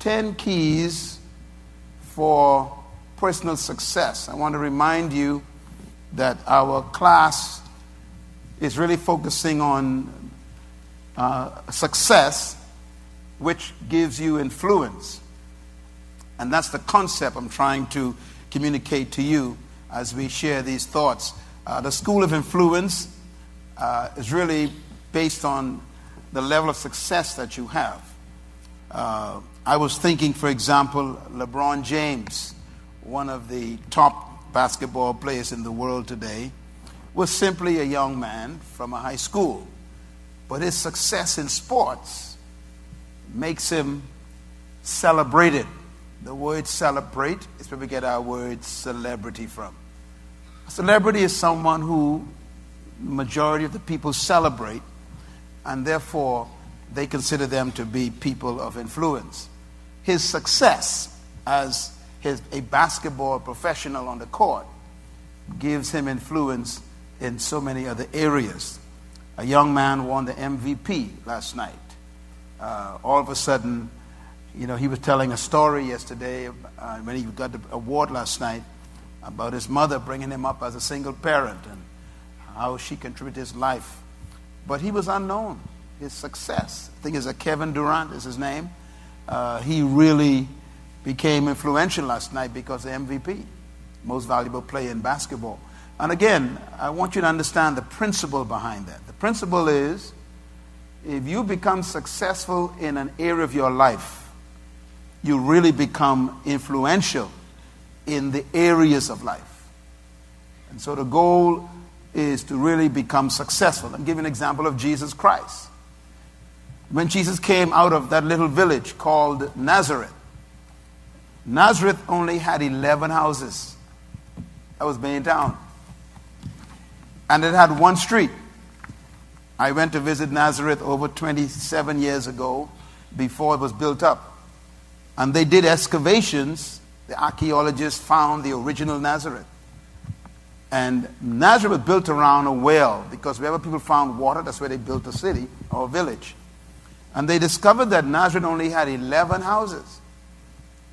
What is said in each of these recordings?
10 keys for personal success. I want to remind you that our class is really focusing on success, which gives you influence. And that's the concept I'm trying to communicate to you as we share these thoughts. The school of influence is really based on the level of success that you have. I was thinking, for example, LeBron James, one of the top basketball players in the world today, was simply a young man from a high school. But his success in sports makes him celebrated. The word celebrate is where we get our word celebrity from. A celebrity is someone who the majority of the people celebrate, and therefore they consider them to be people of influence. His success as a basketball professional on the court gives him influence in so many other areas. A young man won the MVP last night. All of a sudden, he was telling a story yesterday when he got the award last night about his mother bringing him up as a single parent and how she contributed his life. But he was unknown. His success, I think it's Kevin Durant is his name. He really became influential last night because of MVP, most valuable player in basketball. And again, I want you to understand the principle behind that. The principle is, if you become successful in an area of your life, you really become influential in the areas of life. And so the goal is to really become successful. I'm giving an example of Jesus Christ. When Jesus came out of that little village called Nazareth, Nazareth only had 11 houses. That was main town. And it had one street. I went to visit Nazareth over 27 years ago, before it was built up. And they did excavations. The archaeologists found the original Nazareth. And Nazareth was built around a well, because wherever people found water, that's where they built a city or a village. And they discovered that Nazareth only had 11 houses.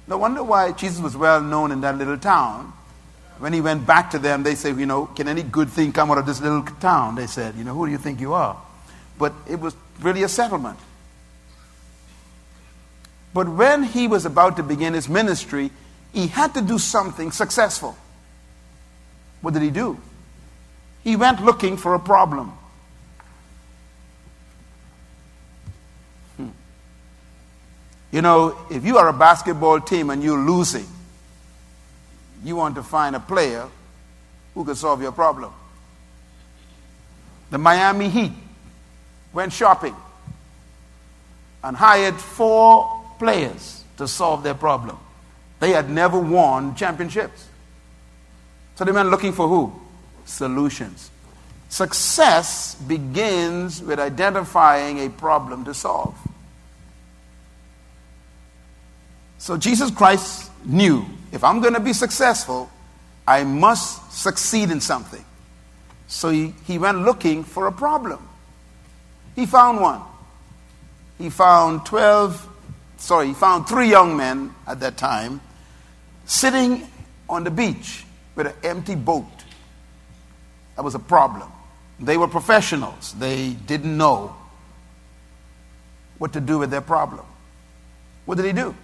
No wonder why Jesus was well known in that little town. When he went back to them, they said, can any good thing come out of this little town? They said, who do you think you are? But it was really a settlement. But when he was about to begin his ministry, he had to do something successful. What did he do? He went looking for a problem. If you are a basketball team and you're losing, you want to find a player who can solve your problem. The Miami Heat went shopping and hired 4 players to solve their problem. They had never won championships. So they went looking for who? Solutions. Success begins with identifying a problem to solve. So Jesus Christ knew, if I'm going to be successful, I must succeed in something. So he went looking for a problem. He found one. He found 3 young men at that time sitting on the beach with an empty boat. That was a problem. They were professionals. They didn't know what to do with their problem. What did he do?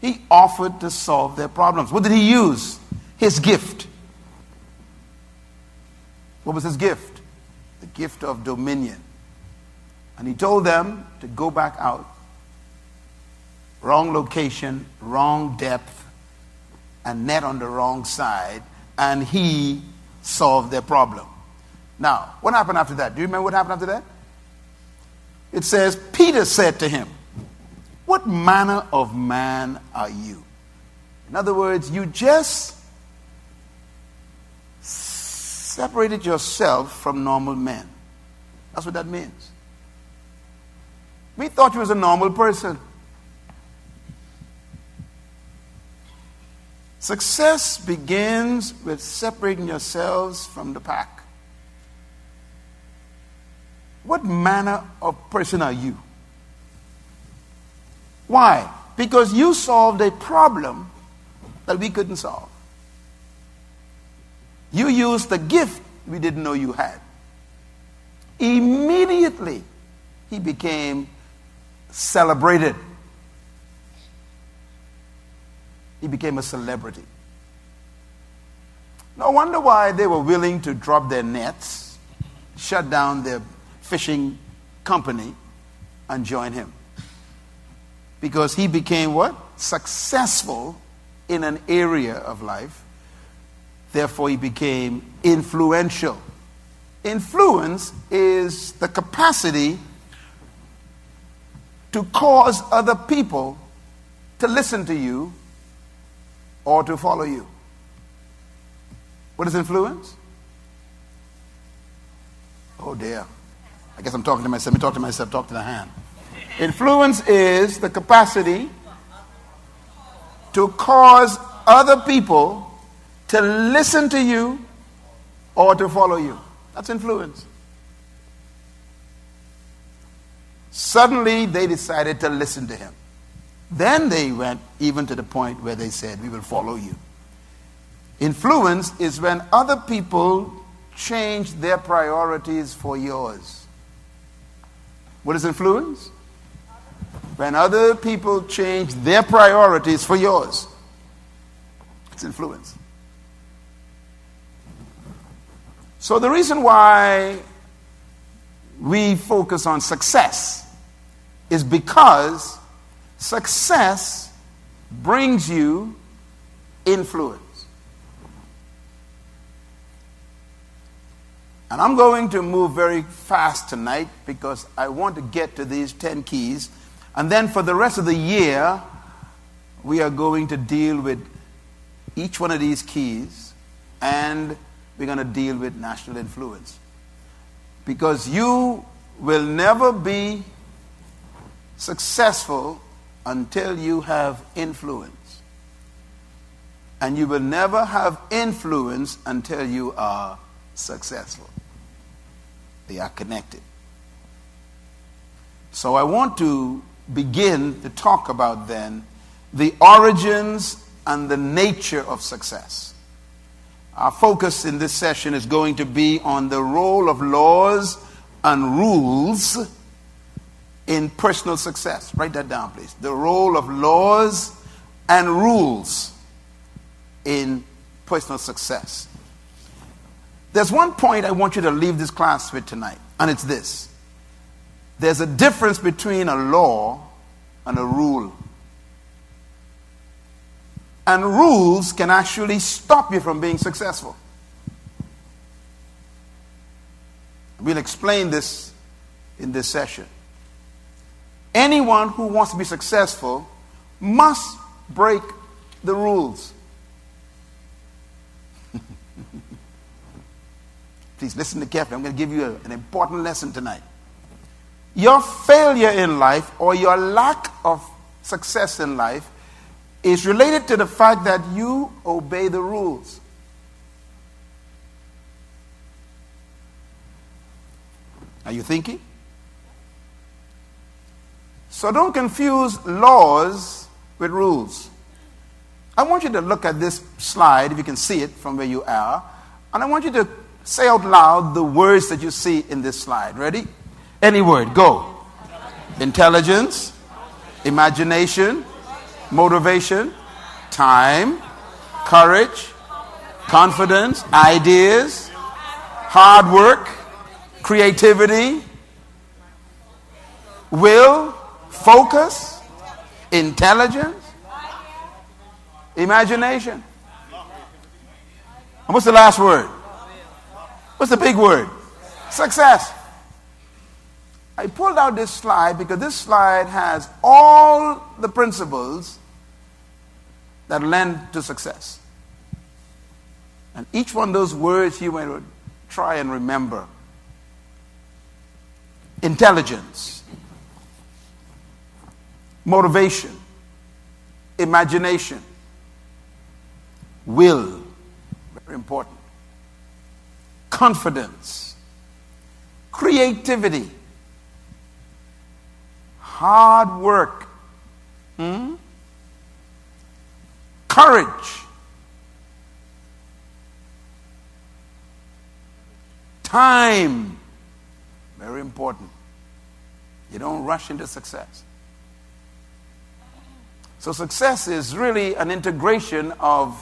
He offered to solve their problems. What did he use? His gift. What was his gift? The gift of dominion. And he told them to go back out. Wrong location, wrong depth, and net on the wrong side, and he solved their problem. Now, what happened after that? Do you remember what happened after that? It says, Peter said to him, "What manner of man are you?" In other words, you just separated yourself from normal men. That's what that means. We thought you was a normal person. Success begins with separating yourselves from the pack. What manner of person are you? Why? because you solved a problem that we couldn't solve. You used the gift we didn't know you had. Immediately, he became celebrated. He became a celebrity. No wonder why they were willing to drop their nets, shut down their fishing company, and join him. Because he became what? Successful in an area of life. Therefore, he became influential. Influence is the capacity to cause other people to listen to you or to follow you. What is influence? Oh dear. I guess I'm talking to myself. Let me talk to myself, talk to the hand. Influence is the capacity to cause other people to listen to you or to follow you. That's influence. Suddenly they decided to listen to him. Then they went even to the point where they said, we will follow you. Influence is when other people change their priorities for yours. What is influence? When other people change their priorities for yours. It's influence. So the reason why we focus on success is because success brings you influence. And I'm going to move very fast tonight because I want to get to these 10 keys. And then for the rest of the year, we are going to deal with each one of these keys, and we're going to deal with national influence. Because you will never be successful until you have influence. And you will never have influence until you are successful. They are connected. So I want to begin to talk about then the origins and the nature of success. Our focus in this session is going to be on the role of laws and rules in personal success. Write that down, please. The role of laws and rules in personal success. There's one point I want you to leave this class with tonight, and it's this. There's a difference between a law and a rule. And rules can actually stop you from being successful. We'll explain this in this session. Anyone who wants to be successful must break the rules. Please listen carefully. I'm going to give you an important lesson tonight. Your failure in life or your lack of success in life is related to the fact that you obey the rules. Are you thinking? So don't confuse laws with rules. I want you to look at this slide, if you can see it from where you are, and I want you to say out loud the words that you see in this slide. Ready? Any word. Go. Intelligence, imagination, motivation, time, courage, confidence, ideas, hard work, creativity, will, focus, intelligence, imagination. And what's the last word? What's the big word? Success. I pulled out this slide because this slide has all the principles that lend to success. And each one of those words you may try and remember. Intelligence, motivation, imagination, will, very important, confidence, creativity, hard work, Courage. Time. Very important. You don't rush into success. So success is really an integration of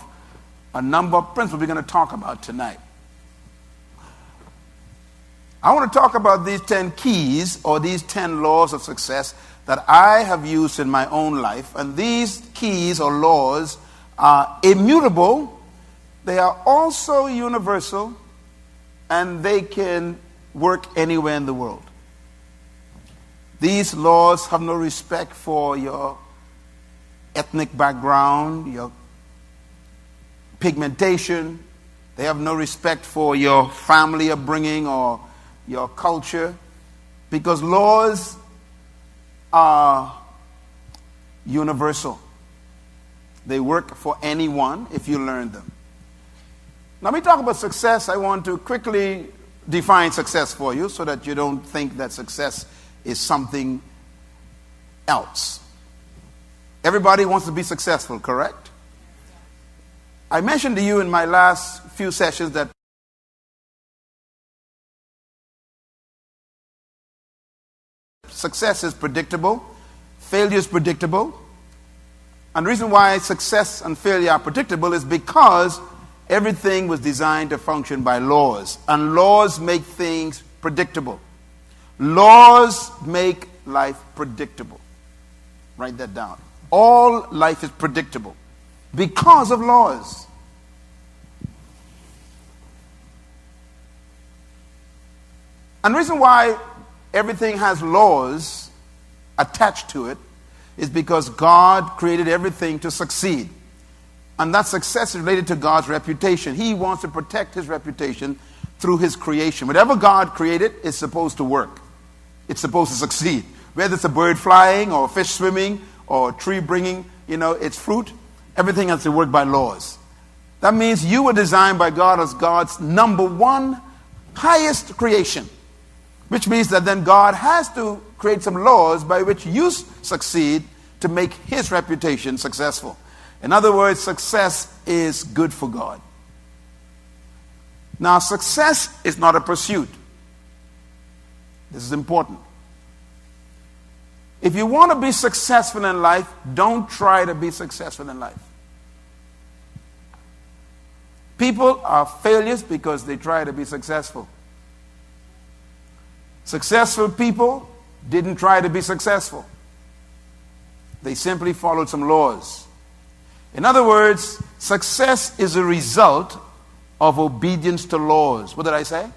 a number of principles we're going to talk about tonight. I want to talk about these 10 keys or these 10 laws of success that I have used in my own life. And these keys or laws are immutable. They are also universal, and they can work anywhere in the world. These laws have no respect for your ethnic background, your pigmentation. They have no respect for your family upbringing or your culture, because laws are universal. They work for anyone if you learn them. Now, let me talk about success. I want to quickly define success for you so that you don't think that success is something else. Everybody wants to be successful, correct? I mentioned to you in my last few sessions that success is predictable, failure is predictable. And the reason why success and failure are predictable is because everything was designed to function by laws. And laws make things predictable. Laws make life predictable. Write that down. All life is predictable because of laws. And the reason why everything has laws attached to it is because God created everything to succeed. And that success is related to God's reputation. He wants to protect his reputation through his creation. Whatever God created is supposed to work. It's supposed to succeed. Whether it's a bird flying or a fish swimming or a tree bringing, its fruit, everything has to work by laws. That means you were designed by God as God's number one highest creation. Which means that then God has to create some laws by which you succeed to make his reputation successful. In other words, success is good for God. Now, success is not a pursuit. This is important. If you want to be successful in life, don't try to be successful in life. People are failures because they try to be successful. Successful people didn't try to be successful. They simply followed some laws. In other words, success is a result of obedience to laws. What did I say?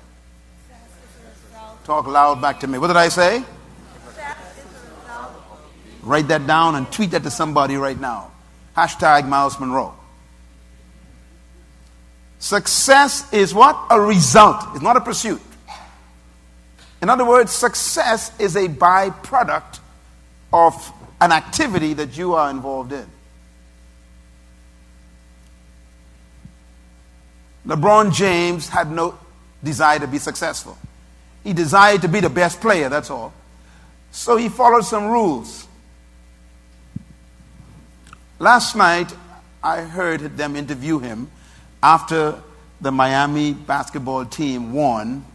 Talk loud back to me. What did I say? Write that down and tweet that to somebody right now. Hashtag Miles Monroe. Success is what? A result. It's not a pursuit. In other words, success is a byproduct of an activity that you are involved in. LeBron James had no desire to be successful. He desired to be the best player, that's all. So he followed some rules. Last night, I heard them interview him after the Miami basketball team won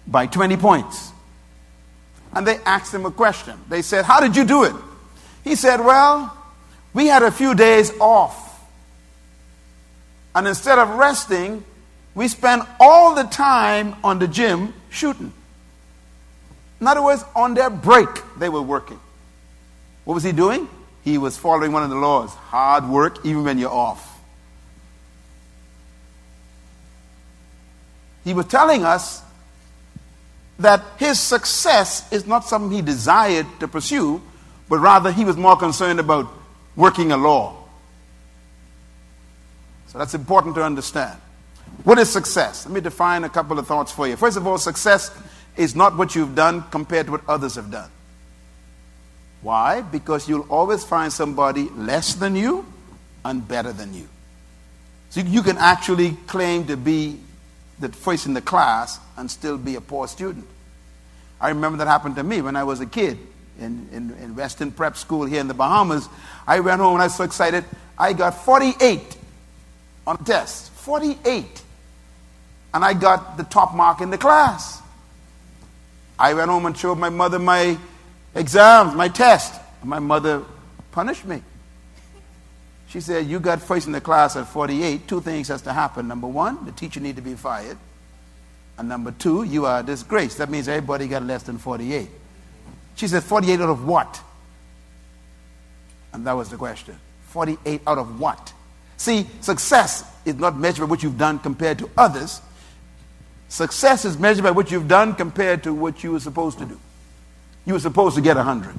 by 20 points. And they asked him a question. They said, "How did you do it?" He said, "Well, we had a few days off. And instead of resting, we spent all the time on the gym shooting." In other words, on their break, they were working. What was he doing? He was following one of the laws. Hard work even when you're off. He was telling us that his success is not something he desired to pursue, but rather he was more concerned about working a law. So that's important to understand. What is success? Let me define a couple of thoughts for you. First of all, success is not what you've done compared to what others have done. Why? Because you'll always find somebody less than you and better than you. So you can actually claim to be the first in the class and still be a poor student. I remember that happened to me when I was a kid in Western Prep School here in the Bahamas. I went home and I was so excited. I got 48 on the test. 48. And I got the top mark in the class. I went home and showed my mother my exams, my test. My mother punished me. She said, you got first in the class at 48. Two things has to happen. Number one, the teacher need to be fired. And number two, you are disgraced. That means everybody got less than 48. She said, 48 out of what? And that was the question. 48 out of what? See, success is not measured by what you've done compared to others. Success is measured by what you've done compared to what you were supposed to do. You were supposed to get 100.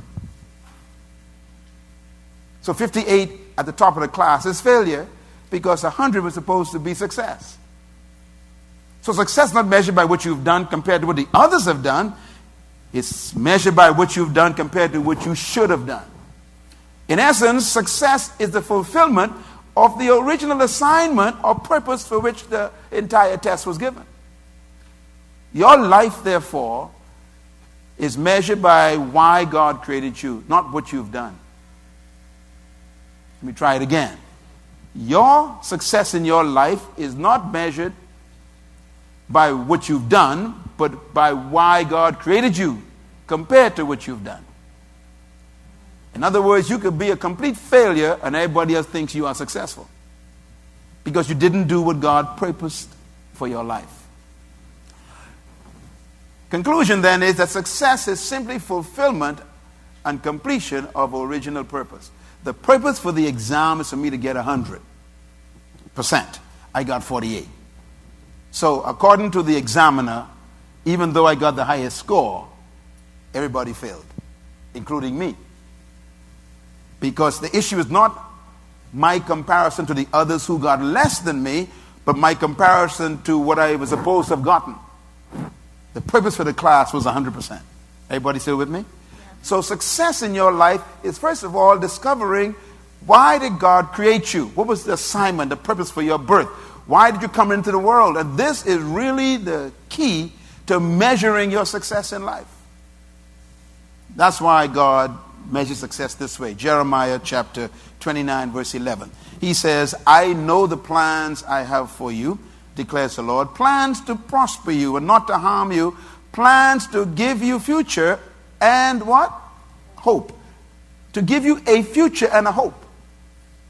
So 58 at the top of the class is failure because 100 was supposed to be success. So success is not measured by what you've done compared to what the others have done. It's measured by what you've done compared to what you should have done. In essence, success is the fulfillment of the original assignment or purpose for which the entire test was given. Your life, therefore, is measured by why God created you, not what you've done. Let me try it again. Your success in your life is not measured by what you've done, but by why God created you compared to what you've done. In other words, you could be a complete failure and everybody else thinks you are successful because you didn't do what God purposed for your life. Conclusion then is that success is simply fulfillment and completion of original purpose. The purpose for the exam is for me to get 100%. I got 48. So according to the examiner, even though I got the highest score, everybody failed, including me. Because the issue is not my comparison to the others who got less than me, but my comparison to what I was supposed to have gotten. The purpose for the class was 100%. Everybody still with me? So success in your life is, first of all, discovering why did God create you? What was the assignment, the purpose for your birth? Why did you come into the world? And this is really the key to measuring your success in life. That's why God measures success this way. Jeremiah chapter 29, verse 11. He says, I know the plans I have for you, declares the Lord. Plans to prosper you and not to harm you. Plans to give you future and what? Hope. To give you a future and a hope.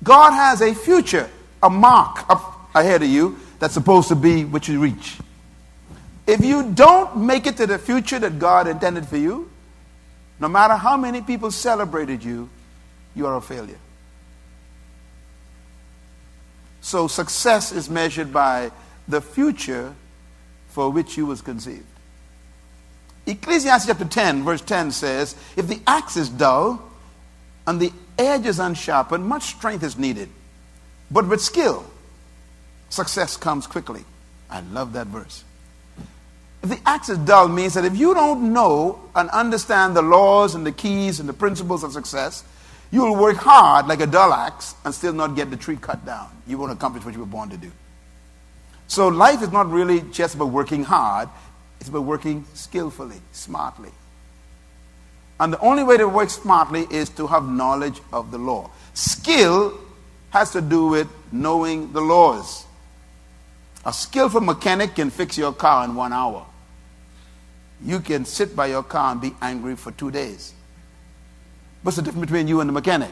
God has a future, a mark up ahead of you that's supposed to be what you reach. If you don't make it to the future that God intended for you, no matter how many people celebrated you, you are a failure. So success is measured by the future for which you was conceived. Ecclesiastes chapter 10, verse 10 says, if the axe is dull and the edge is unsharpened, much strength is needed. But with skill, success comes quickly. I love that verse. If the axe is dull means that if you don't know and understand the laws and the keys and the principles of success, you will work hard like a dull axe and still not get the tree cut down. You won't accomplish what you were born to do. So life is not really just about working hard. It's about working skillfully, smartly. And the only way to work smartly is to have knowledge of the law. Skill has to do with knowing the laws. A skillful mechanic can fix your car in 1 hour. You can sit by your car and be angry for 2 days. What's the difference between you and the mechanic?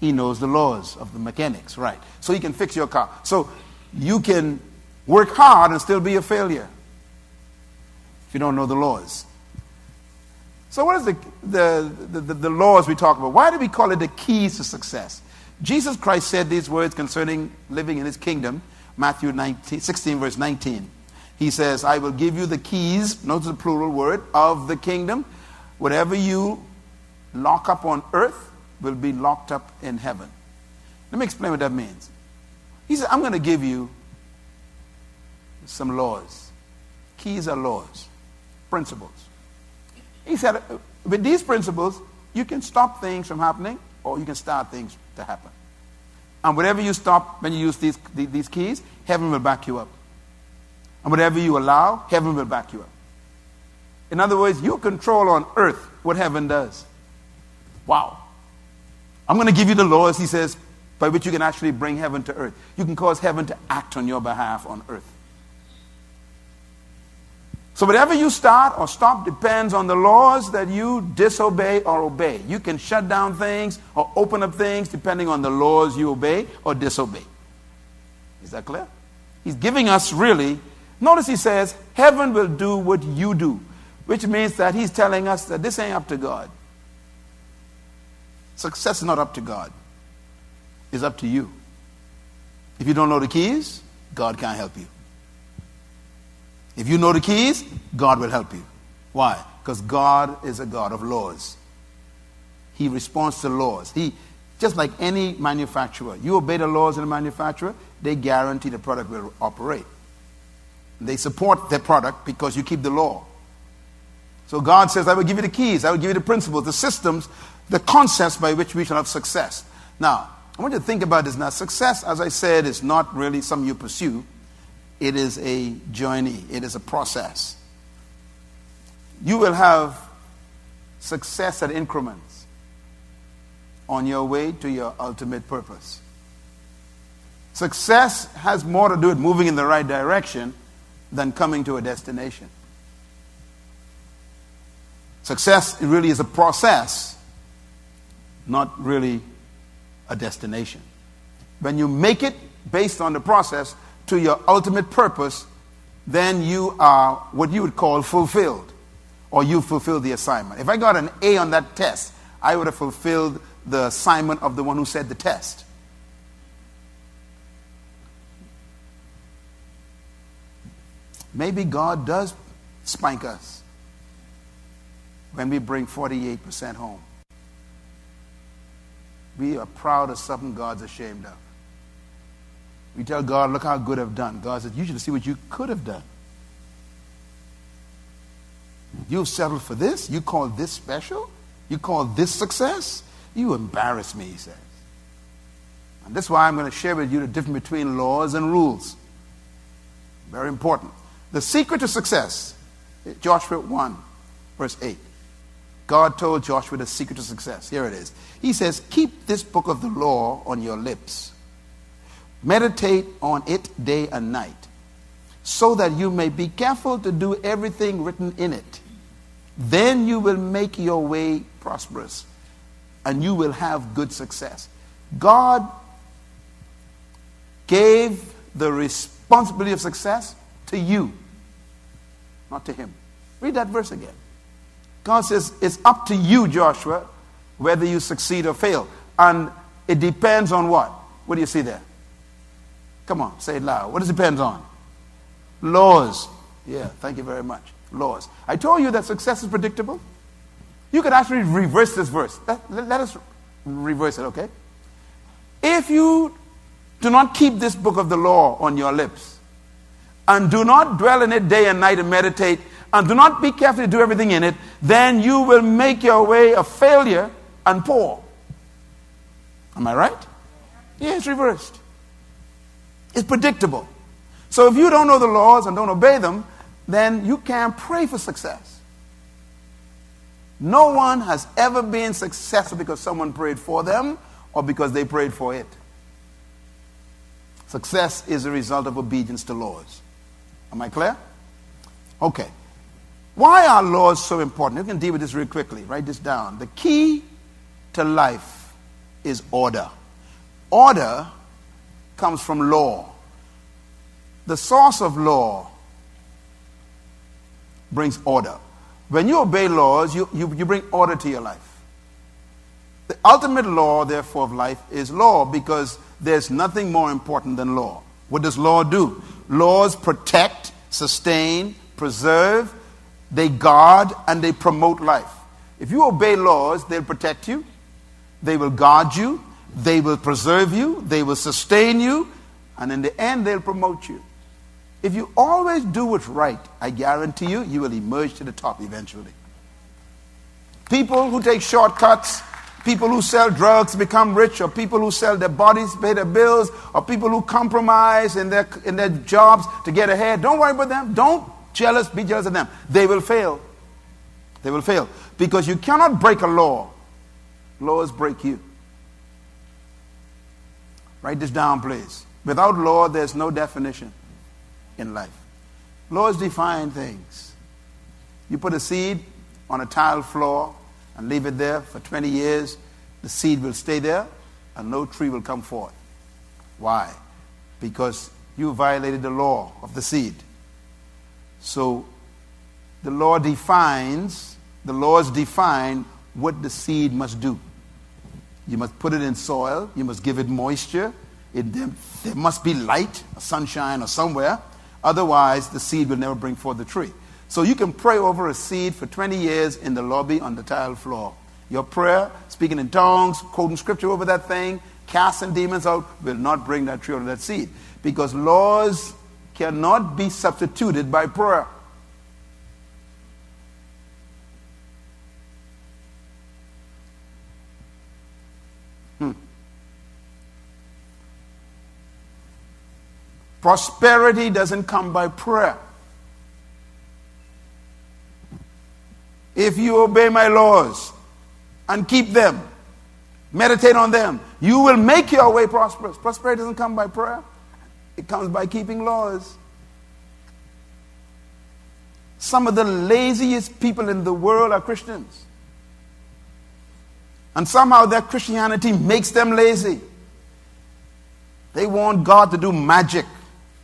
He knows the laws of the mechanics, right? So he can fix your car. So you can work hard and still be a failure if you don't know the laws. So what is the laws we talk about? Why do we call it the keys to success? Jesus Christ said these words concerning living in his kingdom. Matthew 16, verse 19. He says, I will give you the keys, notice the plural word, of the kingdom. Whatever you lock up on earth will be locked up in heaven. Let me explain what that means. He said, I'm going to give you some laws. Keys are laws, principles. He said, with these principles, you can stop things from happening or you can start things to happen. And whatever you stop when you use these keys, heaven will back you up. And whatever you allow, heaven will back you up. In other words, you control on earth what heaven does. Wow. I'm going to give you the laws, he says, by which you can actually bring heaven to earth. You can cause heaven to act on your behalf on earth. So whatever you start or stop depends on the laws that you disobey or obey. You can shut down things or open up things depending on the laws you obey or disobey. Is that clear? He's giving us really, notice he says, heaven will do what you do, which means that he's telling us that this ain't up to God. Success is not up to God. It's up to you. If you don't know the keys, God can't help you. If you know the keys, God will help you. Why? Because God is a God of laws. He responds to laws. Just like any manufacturer, you obey the laws of the manufacturer, they guarantee the product will operate. They support their product because you keep the law. So God says, I will give you the keys, I will give you the principles, the systems, the concepts by which we shall have success. Now, I want you to think about this. Now, success, as I said, is not really something you pursue. It is a journey. It is a process. You will have success at increments on your way to your ultimate purpose. Success has more to do with moving in the right direction than coming to a destination. Success really is a process, not really a destination. When you make it based on the process to your ultimate purpose, then you are what you would call fulfilled, or you fulfilled the assignment. If I got an A on that test, I would have fulfilled the assignment of the one who said the test. Maybe God does spank us when we bring 48% home. We are proud of something God's ashamed of. We tell God, look how good I've done. God says, you should see what you could have done. You've settled for this? You call this special? You call this success? You embarrass me, he says. And that's why I'm going to share with you the difference between laws and rules. Very important. The secret to success, Joshua 1, verse 8. God told Joshua the secret to success. Here it is. He says, keep this book of the law on your lips. Meditate on it day and night, so that you may be careful to do everything written in it. Then you will make your way prosperous, and you will have good success. God gave the responsibility of success to you, not to him. Read that verse again. God says, it's up to you, Joshua, whether you succeed or fail. And it depends on what? What do you see there? Come on, say it loud. What does it depend on? Laws. Yeah, thank you very much. Laws. I told you that success is predictable. You could actually reverse this verse. Let us reverse it, okay? If you do not keep this book of the law on your lips, and do not dwell in it day and night and meditate, and do not be careful to do everything in it, then you will make your way a failure and poor. Am I right? Yeah, it's reversed. It's predictable. So if you don't know the laws and don't obey them, then you can't pray for success. No one has ever been successful because someone prayed for them or because they prayed for it. Success is a result of obedience to laws. Am I clear? Okay. Why are laws so important? You can deal with this real quickly. Write this down. The key to life is order. Order comes from law. The source of law brings order. When you obey laws, you bring order to your life. The ultimate law, therefore, of life is law, because there's nothing more important than law. What does law do? Laws protect, sustain, preserve, they guard, and they promote life. If you obey laws, they'll protect you, they will guard you, they will preserve you, they will sustain you, and in the end, they'll promote you. If you always do what's right, I guarantee you, you will emerge to the top eventually. People who take shortcuts, people who sell drugs become rich, or people who sell their bodies, pay their bills, or people who compromise in their jobs to get ahead, don't worry about them. Don't be jealous of them. They will fail. They will fail. Because you cannot break a law. Laws break you. Write this down, please. Without law, there's no definition in life. Laws define things. You put a seed on a tile floor and leave it there for 20 years, the seed will stay there and no tree will come forth. Why? Because you violated the law of the seed. So the laws define what the seed must do. You must put it in soil. You must give it moisture. There must be light, or sunshine, or somewhere. Otherwise, the seed will never bring forth the tree. So you can pray over a seed for 20 years in the lobby on the tile floor. Your prayer, speaking in tongues, quoting scripture over that thing, casting demons out, will not bring that tree out of that seed. Because laws cannot be substituted by prayer. Prosperity doesn't come by prayer. If you obey my laws and keep them, meditate on them, you will make your way prosperous. Prosperity doesn't come by prayer. It comes by keeping laws. Some of the laziest people in the world are Christians. And somehow their Christianity makes them lazy. They want God to do magic.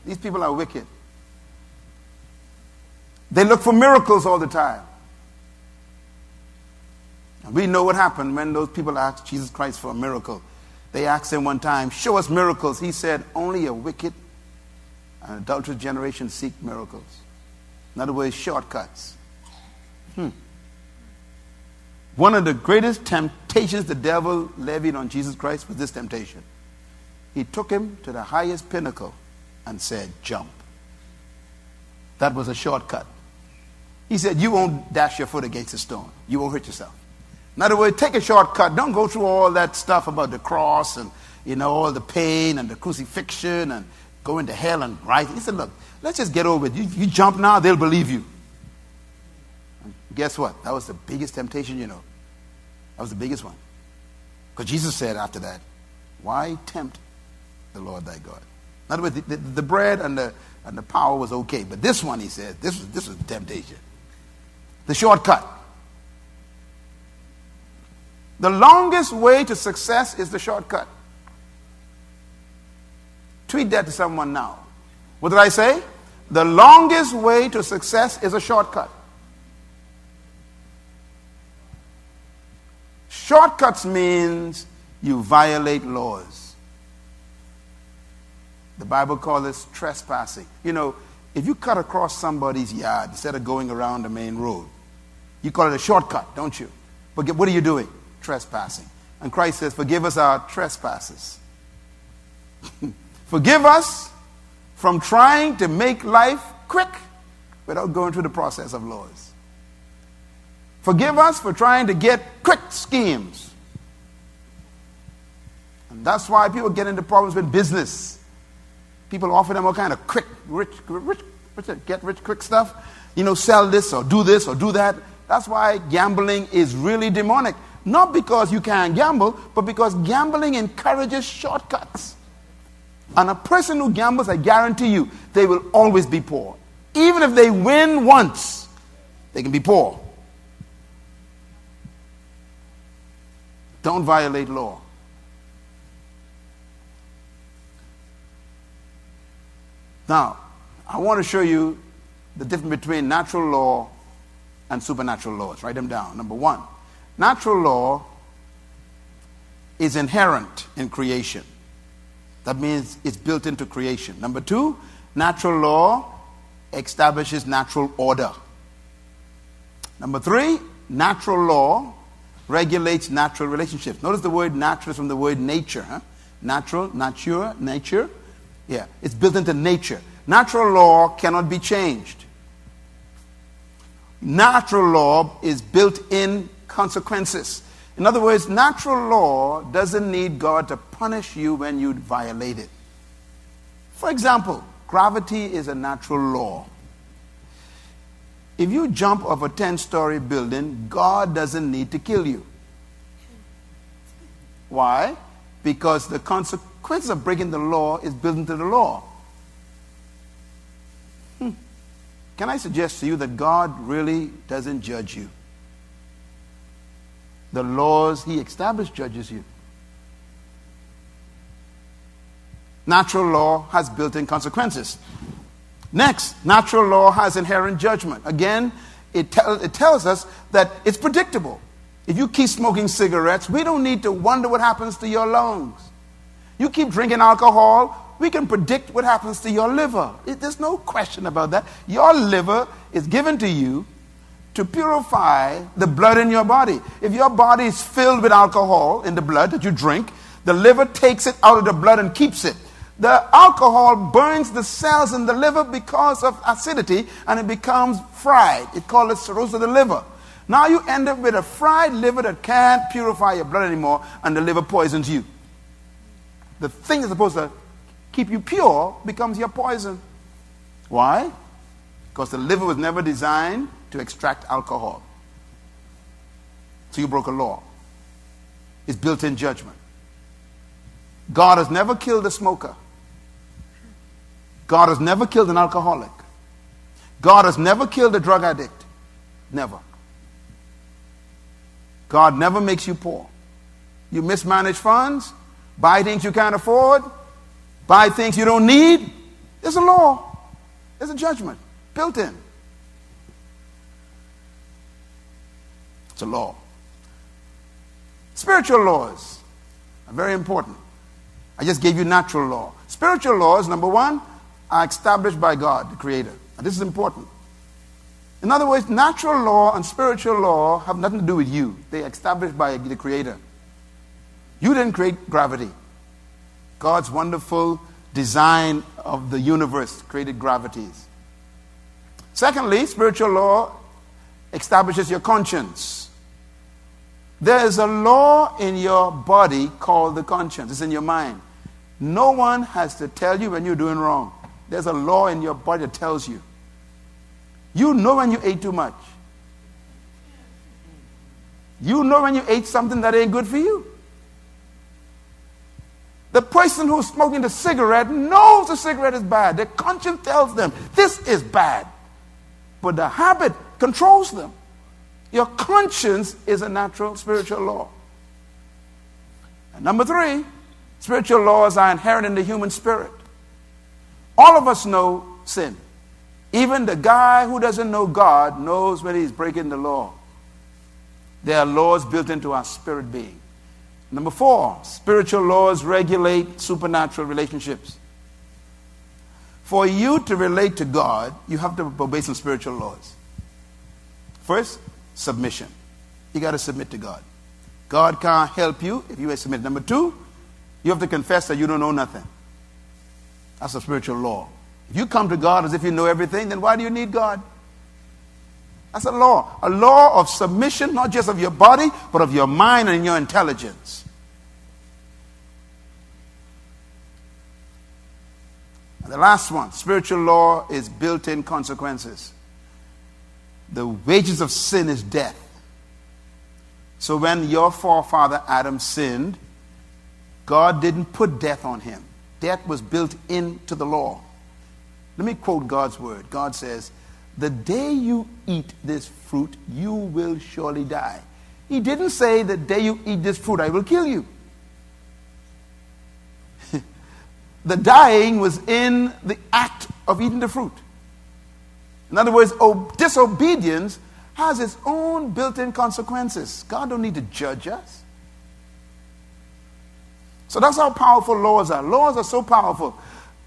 These people are wicked. They look for miracles all the time. And we know what happened when those people asked Jesus Christ for a miracle. They asked him one time, show us miracles. He said, only a wicked and adulterous generation seek miracles. In other words, shortcuts. One of the greatest temptations the devil levied on Jesus Christ was this temptation. He took him to the highest pinnacle and said, jump. That was a shortcut. He said, you won't dash your foot against a stone. You won't hurt yourself. In other words, take a shortcut. Don't go through all that stuff about the cross and, all the pain and the crucifixion and going to hell and rise. He said, look, let's just get over it. You jump now, they'll believe you. And guess what? That was the biggest temptation, That was the biggest one. Because Jesus said after that, why tempt the Lord thy God? In other words, the bread and the power was okay. But this one, he said, this was temptation. The shortcut. The longest way to success is the shortcut. Tweet that to someone now. What did I say? The longest way to success is a shortcut. Shortcuts means you violate laws. The Bible calls this trespassing. If you cut across somebody's yard instead of going around the main road, you call it a shortcut, don't you? But what are you doing? Trespassing. And Christ says, forgive us our trespasses. Forgive us from trying to make life quick without going through the process of laws. Forgive us for trying to get quick schemes. And that's why people get into problems with business. People offer them all kind of quick, get rich quick stuff. Sell this or do that. That's why gambling is really demonic. Not because you can't gamble, but because gambling encourages shortcuts. And a person who gambles, I guarantee you, they will always be poor. Even if they win once, they can be poor. Don't violate law. Now, I want to show you the difference between natural law and supernatural laws. Write them down. Number one, natural law is inherent in creation. That means it's built into creation. Number two, natural law establishes natural order. Number three, natural law regulates natural relationships. Notice the word natural is from the word nature. Natural, nature. Yeah, it's built into nature. Natural law cannot be changed. Natural law is built-in consequences. In other words, natural law doesn't need God to punish you when you violate it. For example, gravity is a natural law. If you jump off a 10-story building, God doesn't need to kill you. Why? because the consequences of breaking the law is built into the law. Can I suggest to you that God really doesn't judge you? The laws he established judges you. Natural law has built-in consequences. Next, natural law has inherent judgment. Again, it tells us that it's predictable. If you keep smoking cigarettes, we don't need to wonder what happens to your lungs. You keep drinking alcohol, we can predict what happens to your liver. There's no question about that. Your liver is given to you to purify the blood in your body. If your body is filled with alcohol in the blood that you drink, the liver takes it out of the blood and keeps it. The alcohol burns the cells in the liver because of acidity, and it becomes fried. It called it cirrhosis of the liver. Now you end up with a fried liver that can't purify your blood anymore, and the liver poisons you. The thing that's supposed to keep you pure becomes your poison. Why? Because the liver was never designed to extract alcohol. So you broke a law. It's built-in judgment. God has never killed a smoker. God has never killed an alcoholic. God has never killed a drug addict. Never. God never makes you poor. You mismanage funds, buy things you can't afford, buy things you don't need. There's a law. There's a judgment built in. It's a law. Spiritual laws are very important. I just gave you natural law. Spiritual laws, number one, are established by God, the Creator. And this is important. In other words, natural law and spiritual law have nothing to do with you. They are established by the Creator. You didn't create gravity. God's wonderful design of the universe created gravities. Secondly, spiritual law establishes your conscience. There is a law in your body called the conscience. It's in your mind. No one has to tell you when you're doing wrong. There's a law in your body that tells you. You know when you ate too much. You know when you ate something that ain't good for you. The person who's smoking the cigarette knows the cigarette is bad. Their conscience tells them this is bad. But the habit controls them. Your conscience is a natural spiritual law. And number three, spiritual laws are inherent in the human spirit. All of us know sin. Even the guy who doesn't know God knows when he's breaking the law. There are laws built into our spirit being. Number four, spiritual laws regulate supernatural relationships. For you to relate to God, you have to obey some spiritual laws. First, submission. You got to submit to God. God can't help you if you ain't submit. Number two, you have to confess that you don't know nothing. That's a spiritual law. If you come to God as if you know everything, then why do you need God? That's a law. A law of submission, not just of your body, but of your mind and your intelligence. And the last one, spiritual law is built-in consequences. The wages of sin is death. So when your forefather Adam sinned, God didn't put death on him. Death was built into the law. Let me quote God's word. God says, "The day you eat this fruit, you will surely die." He didn't say, "The day you eat this fruit, I will kill you." The dying was in the act of eating the fruit. In other words, disobedience has its own built-in consequences. God don't need to judge us. So that's how powerful laws are. Laws are so powerful.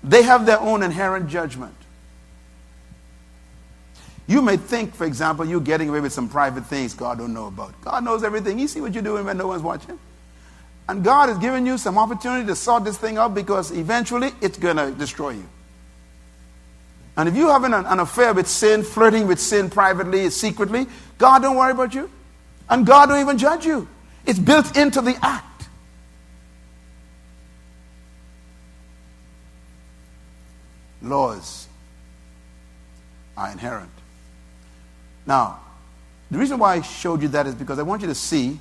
They have their own inherent judgment. You may think, for example, you're getting away with some private things God don't know about. God knows everything. He sees what you're doing when no one's watching. And God has given you some opportunity to sort this thing out because eventually it's going to destroy you. And if you're having an affair with sin, flirting with sin privately, secretly, God don't worry about you. And God don't even judge you. It's built into the act. Laws are inherent. Now, the reason why I showed you that is because I want you to see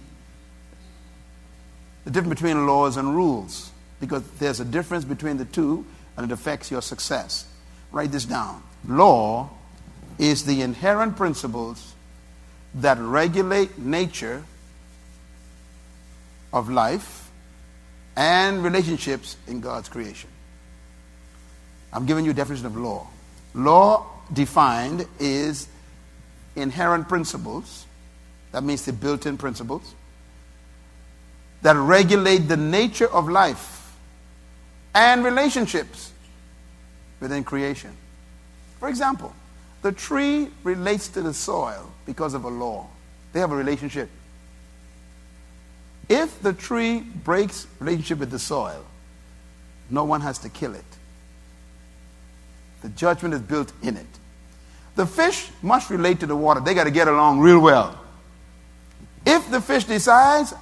the difference between laws and rules, because there's a difference between the two and it affects your success. Write this down. Law is the inherent principles that regulate nature of life and relationships in God's creation. I'm giving you a definition of law. Law defined is inherent principles. That means the built-in principles that regulate the nature of life and relationships within creation. For example, the tree relates to the soil because of a law. They have a relationship. If the tree breaks relationship with the soil, no one has to kill it. The judgment is built in it. The fish must relate to the water. They got to get along real well. If the fish decides,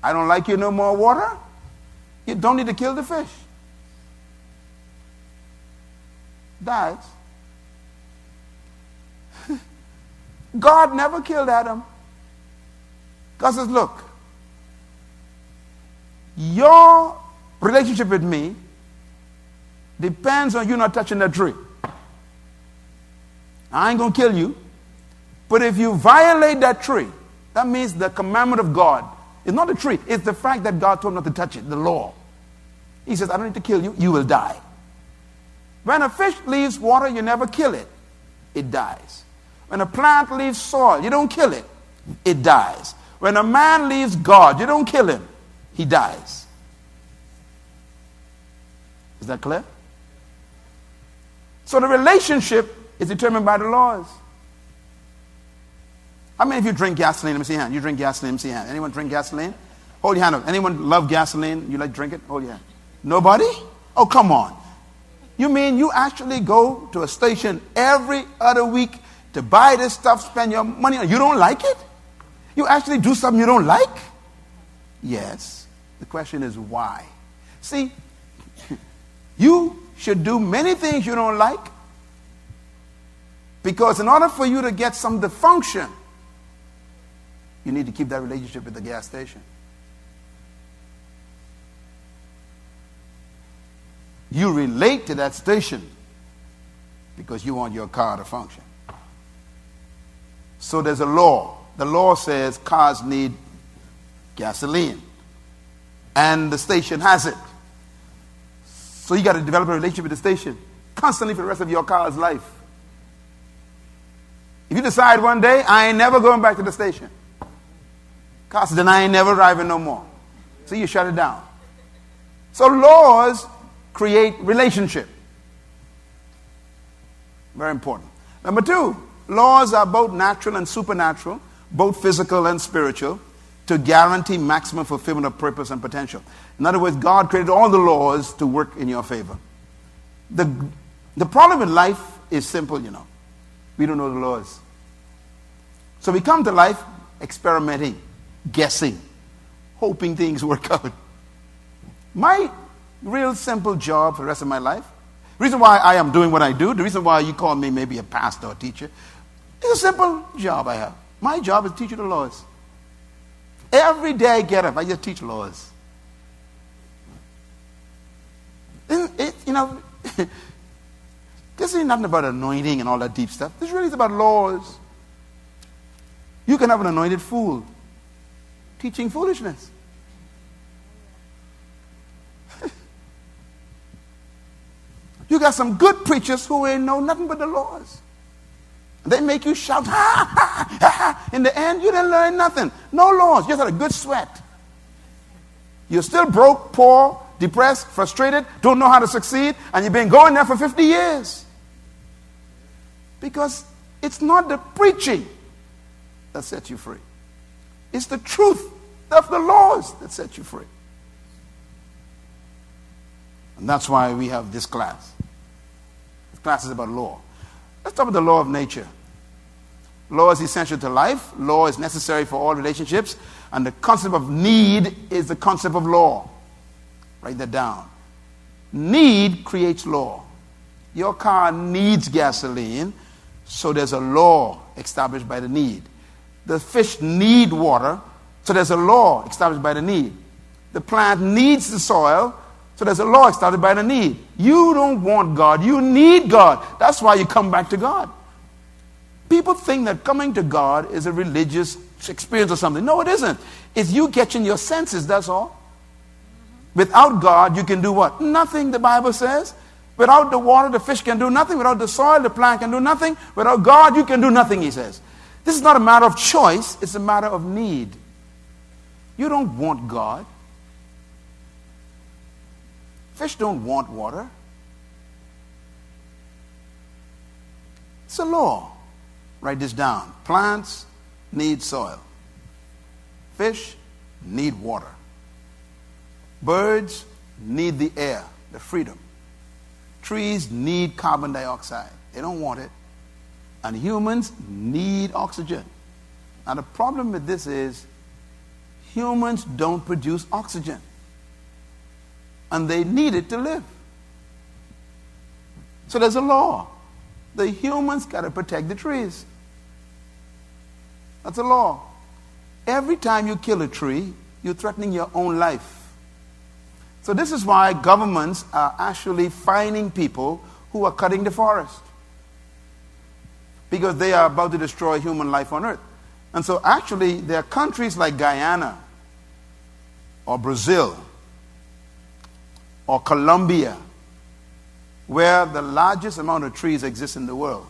I don't like you no more water, you don't need to kill the fish. Dies. God never killed Adam. God says, look, your relationship with me depends on you not touching that tree. I ain't going to kill you. But if you violate that tree, that means the commandment of God. It's not the tree. It's the fact that God told not to touch it, the law. He says, I don't need to kill you. You will die. When a fish leaves water, you never kill it. It dies. When a plant leaves soil, you don't kill it. It dies. When a man leaves God, you don't kill him. He dies. Is that clear? So the relationship is determined by the laws. How many of you drink gasoline? Let me see your hand. You drink gasoline? Let me see your hand. Anyone drink gasoline? Hold your hand up. Anyone love gasoline? You like to drink it? Hold your hand. Nobody? Oh, come on. You mean you actually go to a station every other week to buy this stuff, spend your money on it? You don't like it? You actually do something you don't like? Yes. The question is why? See, you should do many things you don't like, because in order for you to get some dysfunction, you need to keep that relationship with the gas station. You relate to that station because you want your car to function. So there's a law. The law says cars need gasoline, and the station has it. So you got to develop a relationship with the station constantly for the rest of your car's life. If you decide one day, I ain't never going back to the station, car says, then I ain't never driving no more. So you shut it down. So laws create relationship. Very important. Number two, laws are both natural and supernatural, both physical and spiritual, to guarantee maximum fulfillment of purpose and potential. In other words, God created all the laws to work in your favor. The problem in life is simple, you know. We don't know the laws. So we come to life experimenting, guessing, hoping things work out. My real simple job for the rest of my life, the reason why I am doing what I do, the reason why you call me maybe a pastor or teacher, it's a simple job I have. My job is to teach you the laws. Every day I get up, I just teach laws. You know, this ain't nothing about anointing and all that deep stuff. This really is about laws. You can have an anointed fool teaching foolishness. You got some good preachers who ain't know nothing but the laws. They make you shout, ha, ha, ha, ha. In the end, you didn't learn nothing. No laws. You just had a good sweat. You're still broke, poor, depressed, frustrated, don't know how to succeed, and you've been going there for 50 years. Because it's not the preaching that sets you free. It's the truth of the laws that set you free. And that's why we have this class. This class is about law. Let's talk about the law of nature. Law is essential to life. Law is necessary for all relationships. And the concept of need is the concept of law. Write that down. Need creates law. Your car needs gasoline, so there's a law established by the need. The fish need water, so there's a law established by the need. The plant needs the soil. So there's a law started by the need. You don't want God. You need God. That's why you come back to God. People think that coming to God is a religious experience or something. No, it isn't. It's you catching your senses, that's all. Without God, you can do what? Nothing, the Bible says. Without the water, the fish can do nothing. Without the soil, the plant can do nothing. Without God, you can do nothing, he says. This is not a matter of choice. It's a matter of need. You don't want God. Fish don't want water. It's a law. Write this down. Plants need soil. Fish need water. Birds need the air, the freedom. Trees need carbon dioxide. They don't want it. And humans need oxygen. Now the problem with this is humans don't produce oxygen. And they need it to live. So there's a law. The humans got to protect the trees. That's a law. Every time you kill a tree, you're threatening your own life. So this is why governments are actually fining people who are cutting the forest. Because they are about to destroy human life on earth. And so actually there are countries like Guyana or Brazil or Colombia where the largest amount of trees exist in the world.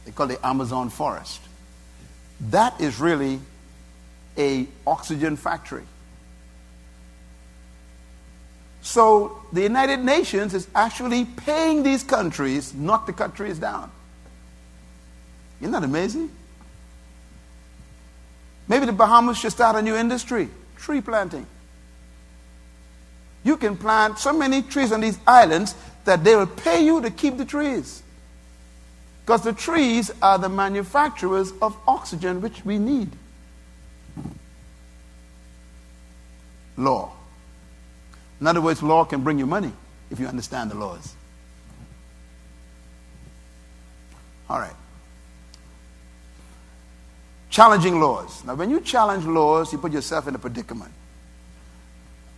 They call it the Amazon forest. That is really an oxygen factory. So the United Nations is actually paying these countries not to cut trees down. Isn't that amazing? Maybe the Bahamas should start a new industry, tree planting. You can plant so many trees on these islands that they will pay you to keep the trees. Because the trees are the manufacturers of oxygen which we need. Law. In other words, law can bring you money if you understand the laws. All right. Challenging laws. Now, when you challenge laws, you put yourself in a predicament.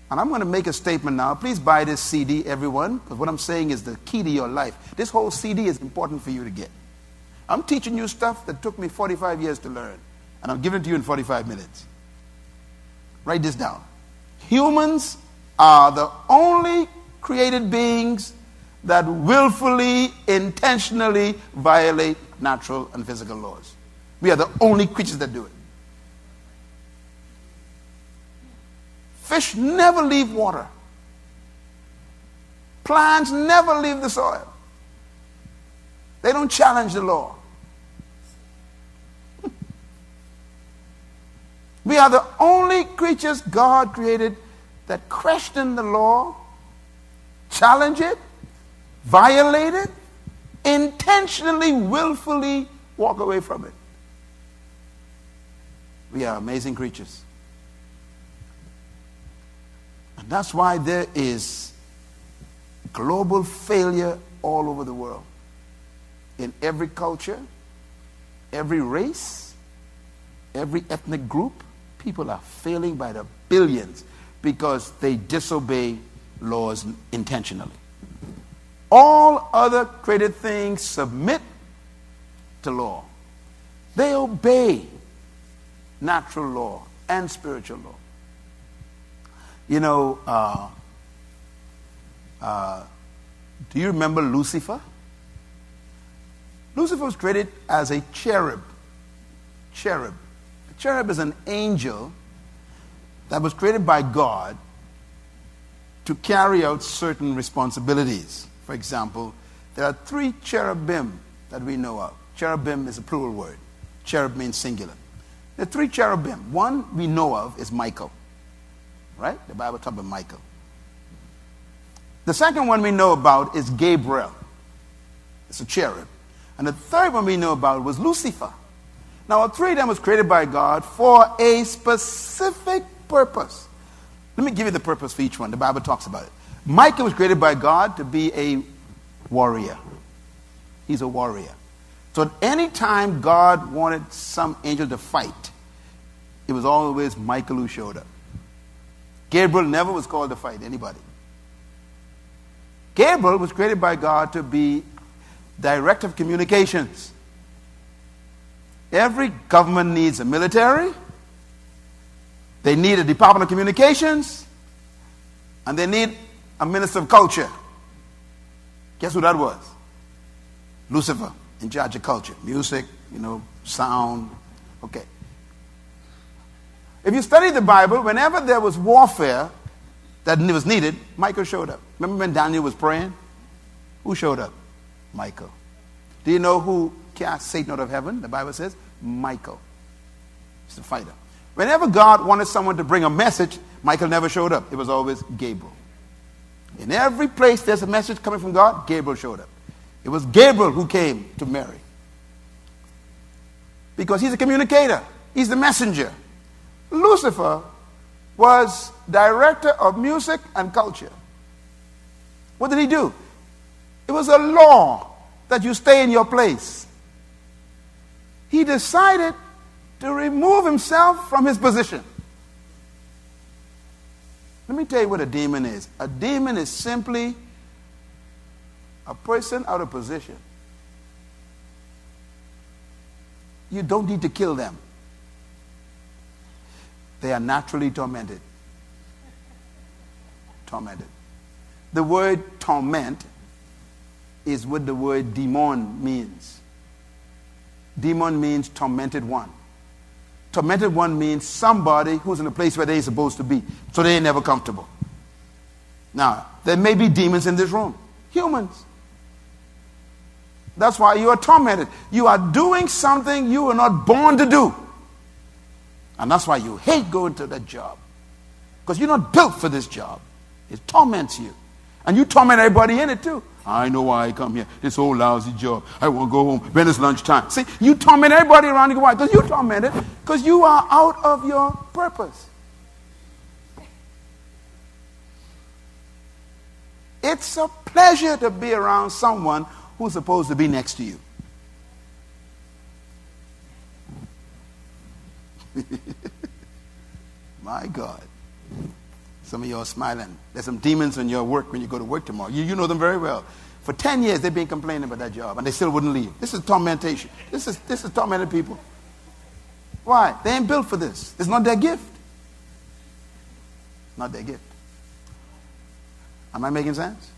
And I'm going to make a statement now. Please buy this CD, everyone, because what I'm saying is the key to your life. This whole CD is important for you to get. I'm teaching you stuff that took me 45 years to learn, and I'm giving it to you in 45 minutes. Write this down. Humans are the only created beings that willfully, intentionally violate natural and physical laws. We are the only creatures that do it. Fish never leave water. Plants never leave the soil. They don't challenge the law. We are the only creatures God created that question the law, challenge it, violate it, intentionally, willfully walk away from it. We are amazing creatures. And that's why there is global failure all over the world. In every culture, every race, every ethnic group, people are failing by the billions because they disobey laws intentionally. All other created things submit to law. They obey natural law and spiritual law. You know, do you remember Lucifer? Lucifer was created as a cherub. Cherub. A cherub is an angel that was created by God to carry out certain responsibilities. For example, there are 3 cherubim that we know of. Cherubim is a plural word. Cherub means singular. There are 3 cherubim. One we know of is Michael. Right? The Bible talks about Michael. The second one we know about is Gabriel. It's a cherub. And the third one we know about was Lucifer. Now, all 3 of them was created by God for a specific purpose. Let me give you the purpose for each one. The Bible talks about it. Michael was created by God to be a warrior. He's a warrior. So at any time God wanted some angel to fight, it was always Michael who showed up. Gabriel never was called to fight anybody. Gabriel was created by God to be director of communications. Every government needs a military. They need a Department of Communications. And they need a Minister of Culture. Guess who that was? Lucifer, in charge of culture. Music, sound. Okay. If you study the Bible, whenever there was warfare that was needed, Michael showed up. Remember when Daniel was praying? Who showed up? Michael. Do you know who cast Satan out of heaven? The Bible says Michael. He's the fighter. Whenever God wanted someone to bring a message, Michael never showed up. It was always Gabriel. In every place there's a message coming from God, Gabriel showed up. It was Gabriel who came to Mary. Because he's a communicator. He's the messenger. Lucifer was director of music and culture. What did he do? It was a law that you stay in your place. He decided to remove himself from his position. Let me tell you what a demon is. A demon is simply a person out of position. You don't need to kill them. They are naturally tormented. Tormented. The word torment is what the word demon means. Demon means tormented one. Tormented one means somebody who's in a place where they're supposed to be, so they ain't never comfortable. Now, there may be demons in this room. Humans. That's why you are tormented. You are doing something you were not born to do. And that's why you hate going to that job. Because you're not built for this job. It torments you. And you torment everybody in it too. I know why I come here. This old lousy job. I won't go home when it's lunchtime. See, you torment everybody around you. Why? Because you tormented. Because you are out of your purpose. It's a pleasure to be around someone who's supposed to be next to you. My God. Some of you are smiling. There's some demons in your work when you go to work tomorrow. You know them very well. For 10 years, they've been complaining about that job, and they still wouldn't leave. This is tormentation. This is tormented people. Why? They ain't built for this. It's not their gift. Not their gift. Am I making sense?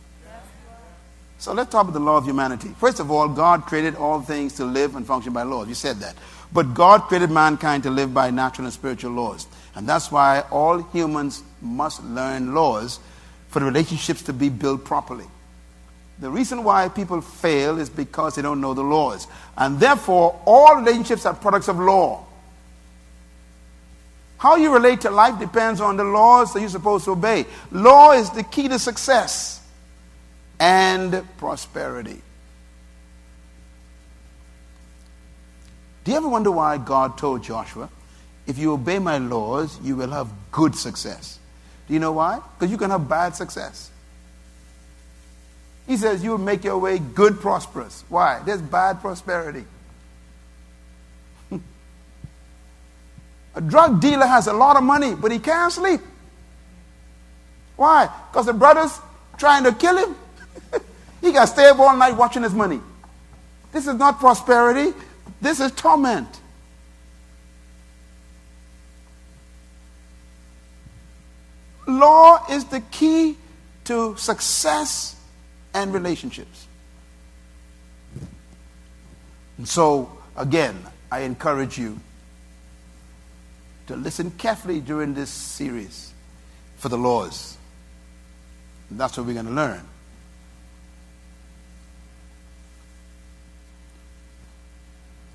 So let's talk about the law of humanity. First of all, God created all things to live and function by laws. You said that. But God created mankind to live by natural and spiritual laws. And that's why all humans must learn laws for the relationships to be built properly. The reason why people fail is because they don't know the laws. And therefore, all relationships are products of law. How you relate to life depends on the laws that you're supposed to obey. Law is the key to success and prosperity. Do you ever wonder why God told Joshua, if you obey my laws, you will have good success? Do you know why? Because you can have bad success. He says you will make your way good, prosperous. Why? There's bad prosperity. A drug dealer has a lot of money, but he can't sleep. Why? Because the brother's trying to kill him. He got to stay up all night watching his money. This is not prosperity. This is torment. Law is the key to success and relationships. And so, again, I encourage you to listen carefully during this series for the laws. And that's what we're going to learn.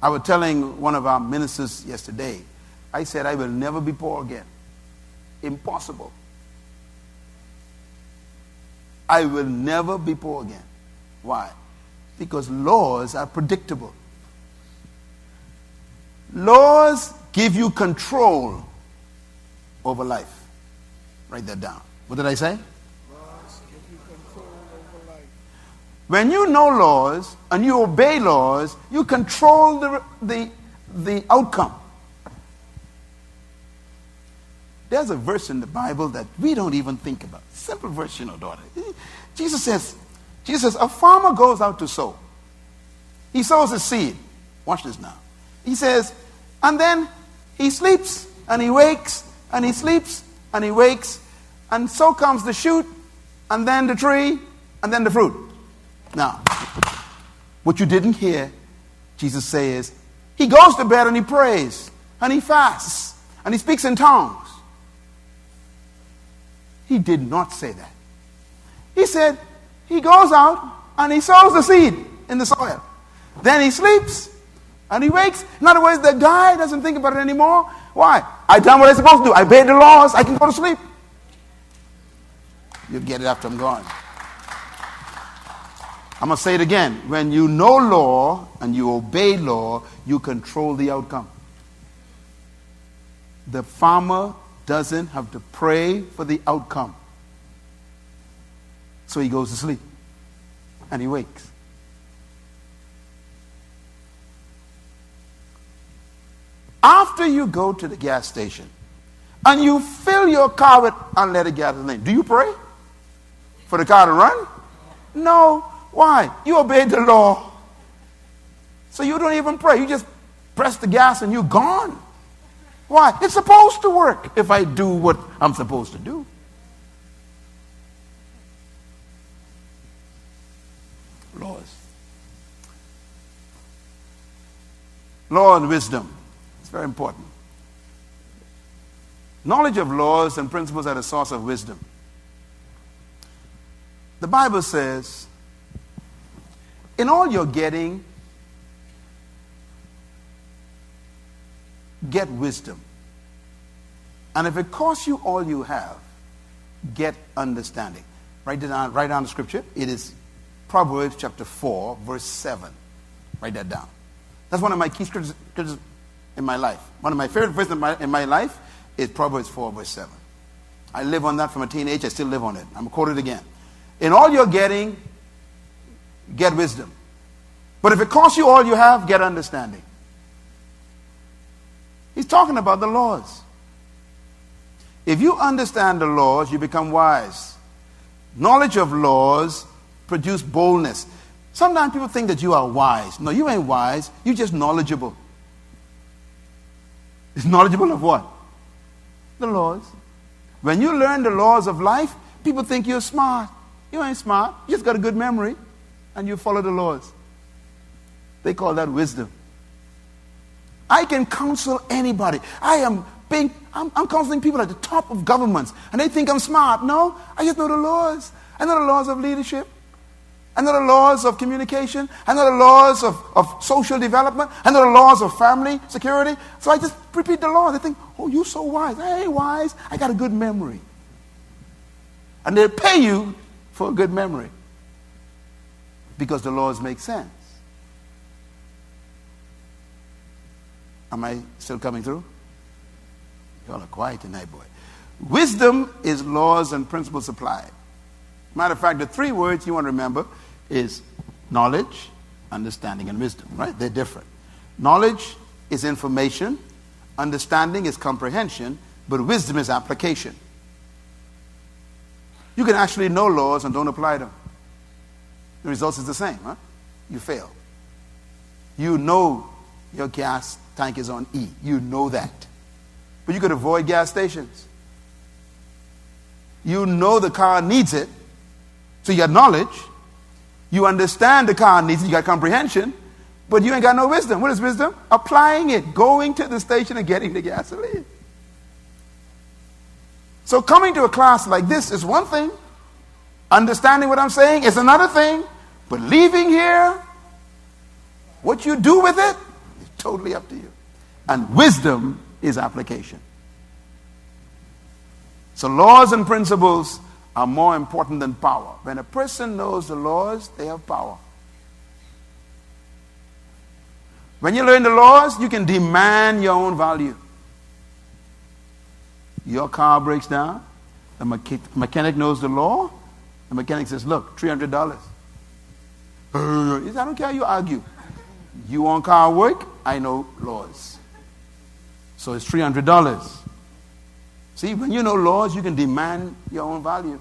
I was telling one of our ministers yesterday, I said, I will never be poor again. Impossible. I will never be poor again. Why? Because laws are predictable. Laws give you control over life. Write that down. What did I say? Laws give you control over life. When you know laws and you obey laws, you control the outcome. There's a verse in the Bible that we don't even think about. Simple verse, daughter. Jesus says, a farmer goes out to sow. He sows a seed. Watch this now. He says, and then he sleeps and he wakes and he sleeps and he wakes, and so comes the shoot and then the tree and then the fruit. Now, what you didn't hear Jesus say is, he goes to bed and he prays and he fasts and he speaks in tongues. He did not say that. He said he goes out and he sows the seed in the soil. Then he sleeps and he wakes. In other words, the guy doesn't think about it anymore. Why? I done what I'm supposed to do. I obeyed the laws. I can go to sleep. You'll get it after I'm gone. I'm going to say it again. When you know law and you obey law, you control the outcome. The farmer doesn't have to pray for the outcome. So he goes to sleep and he wakes. After you go to the gas station and you fill your car with unleaded gasoline, do you pray for the car to run? No. Why? You obeyed the law. So you don't even pray. You just press the gas and you're gone. Why? It's supposed to work if I do what I'm supposed to do. Laws. Law and wisdom. It's very important. Knowledge of laws and principles are the source of wisdom. The Bible says, in all you're getting, get wisdom. And if it costs you all you have, get understanding. Write down the scripture. It is Proverbs chapter 4, verse 7. Write that down. That's one of my key scriptures in my life. One of my favorite verses in my life is Proverbs 4, verse 7. I live on that from a teenage. I still live on it. I'm quoted again. In all you're getting, get wisdom. But if it costs you all you have, get understanding. He's talking about the laws. If you understand the laws, you become wise. Knowledge of laws produce boldness. Sometimes people think that you are wise. No, you ain't wise. You're just knowledgeable. It's knowledgeable of what? The laws. When you learn the laws of life, people think you're smart. You ain't smart. You just got a good memory and you follow the laws. They call that wisdom. I can counsel anybody. I'm counseling people at the top of governments and they think I'm smart. No, I just know the laws. I know the laws of leadership. I know the laws of communication. I know the laws of social development. I know the laws of family security. So I just repeat the laws. They think, oh, you're so wise. I ain't wise. I got a good memory. And they'll pay you for a good memory because the laws make sense. Am I still coming through? Y'all are quiet tonight, boy. Wisdom is laws and principles applied. Matter of fact, the three words you want to remember is knowledge, understanding, and wisdom, right? They're different. Knowledge is information, understanding is comprehension, but wisdom is application. You can actually know laws and don't apply them. The result is the same, huh? You fail. You know your gas tank is on E. You know that. But you could avoid gas stations. You know the car needs it, so you got knowledge. You understand the car needs it, you got comprehension, but you ain't got no wisdom. What is wisdom? Applying it, going to the station and getting the gasoline. So coming to a class like this is one thing. Understanding what I'm saying is another thing. But leaving here, what you do with it is totally up to you. And wisdom is application. So laws and principles are more important than power. When a person knows the laws, they have power. When you learn the laws, you can demand your own value. Your car breaks down, the mechanic knows the law, the mechanic says, look, $300. He says, I don't care how you argue. You want car work? I know laws. So it's $300. See, when you know laws, you can demand your own value.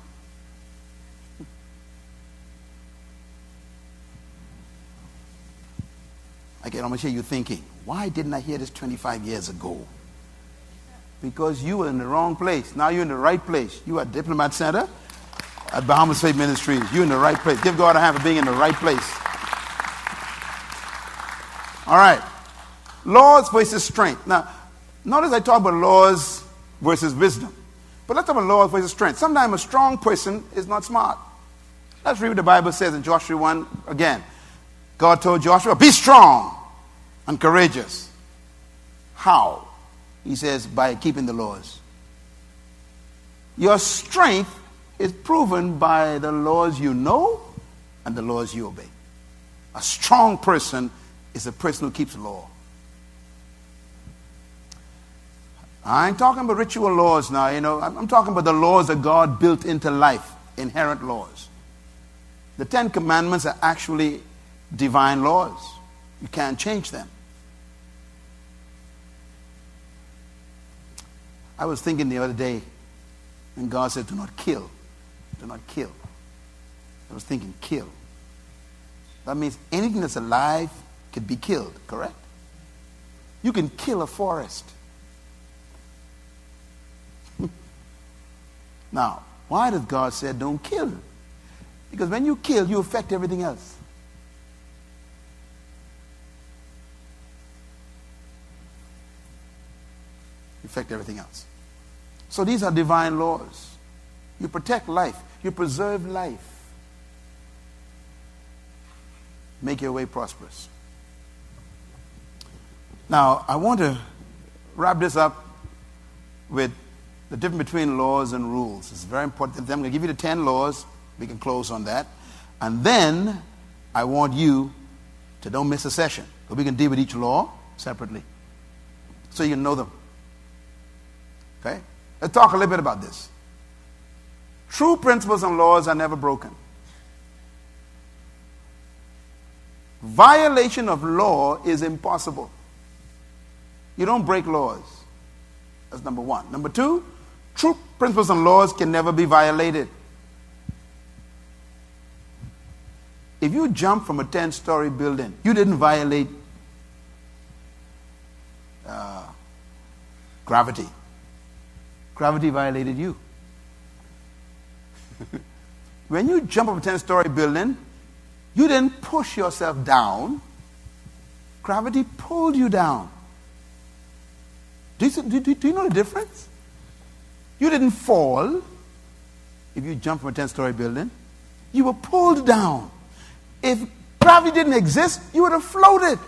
I can almost hear you thinking, why didn't I hear this 25 years ago? Because you were in the wrong place. Now you're in the right place. You at Diplomat Center, at Bahamas Faith Ministries. You're in the right place. Give God a hand for being in the right place. All right. Laws versus strength. Now, notice I talk about laws versus wisdom. But let's talk about laws versus strength. Sometimes a strong person is not smart. Let's read what the Bible says in Joshua 1 again. God told Joshua, be strong and courageous. How? He says, by keeping the laws. Your strength is proven by the laws you know and the laws you obey. A strong person is a person who keeps law. I ain't talking about ritual laws now, I'm talking about the laws that God built into life, inherent laws. The 10 Commandments are actually divine laws. You can't change them. I was thinking the other day, when God said, do not kill. Do not kill. I was thinking, kill. That means anything that's alive could be killed, correct? You can kill a forest. Now, why does God say don't kill? Because when you kill, you affect everything else. You affect everything else. So these are divine laws. You protect life. You preserve life. Make your way prosperous. Now, I want to wrap this up with the difference between laws and rules. It's very important. I'm going to give you the 10 laws. We can close on that. And then I want you to don't miss a session. But we can deal with each law separately so you can know them. Okay? Let's talk a little bit about this. True principles and laws are never broken. Violation of law is impossible. You don't break laws. That's number one. Number two, true principles and laws can never be violated. If you jump from a 10-story building, you didn't violate gravity. Gravity violated you. When you jump from a 10-story building, you didn't push yourself down. Gravity pulled you down. Do you know the difference? You didn't fall if you jumped from a 10-story building. You were pulled down. If gravity didn't exist, you would have floated.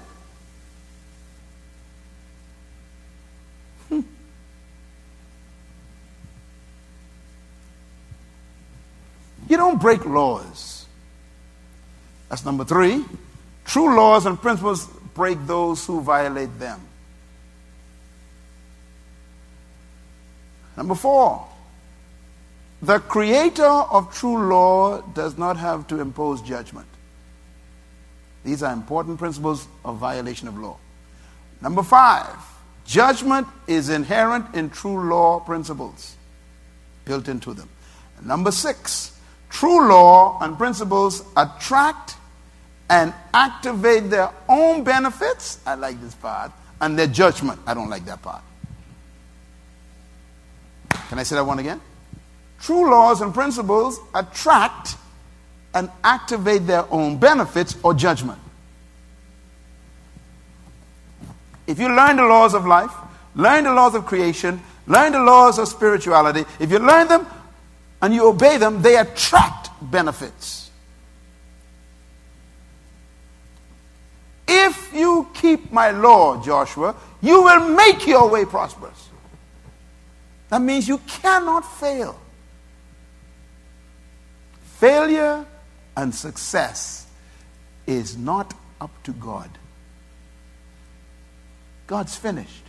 You don't break laws. That's number three. True laws and principles break those who violate them. Number four, the creator of true law does not have to impose judgment. These are important principles of violation of law. Number five, judgment is inherent in true law principles, built into them. And number six, true law and principles attract and activate their own benefits. I like this part. And their judgment. I don't like that part. Can I say that one again? True laws and principles attract and activate their own benefits or judgment. If you learn the laws of life, learn the laws of creation, learn the laws of spirituality, if you learn them and you obey them, they attract benefits. If you keep my law, Joshua, you will make your way prosperous. That means you cannot fail. Failure and success is not up to God. God's finished.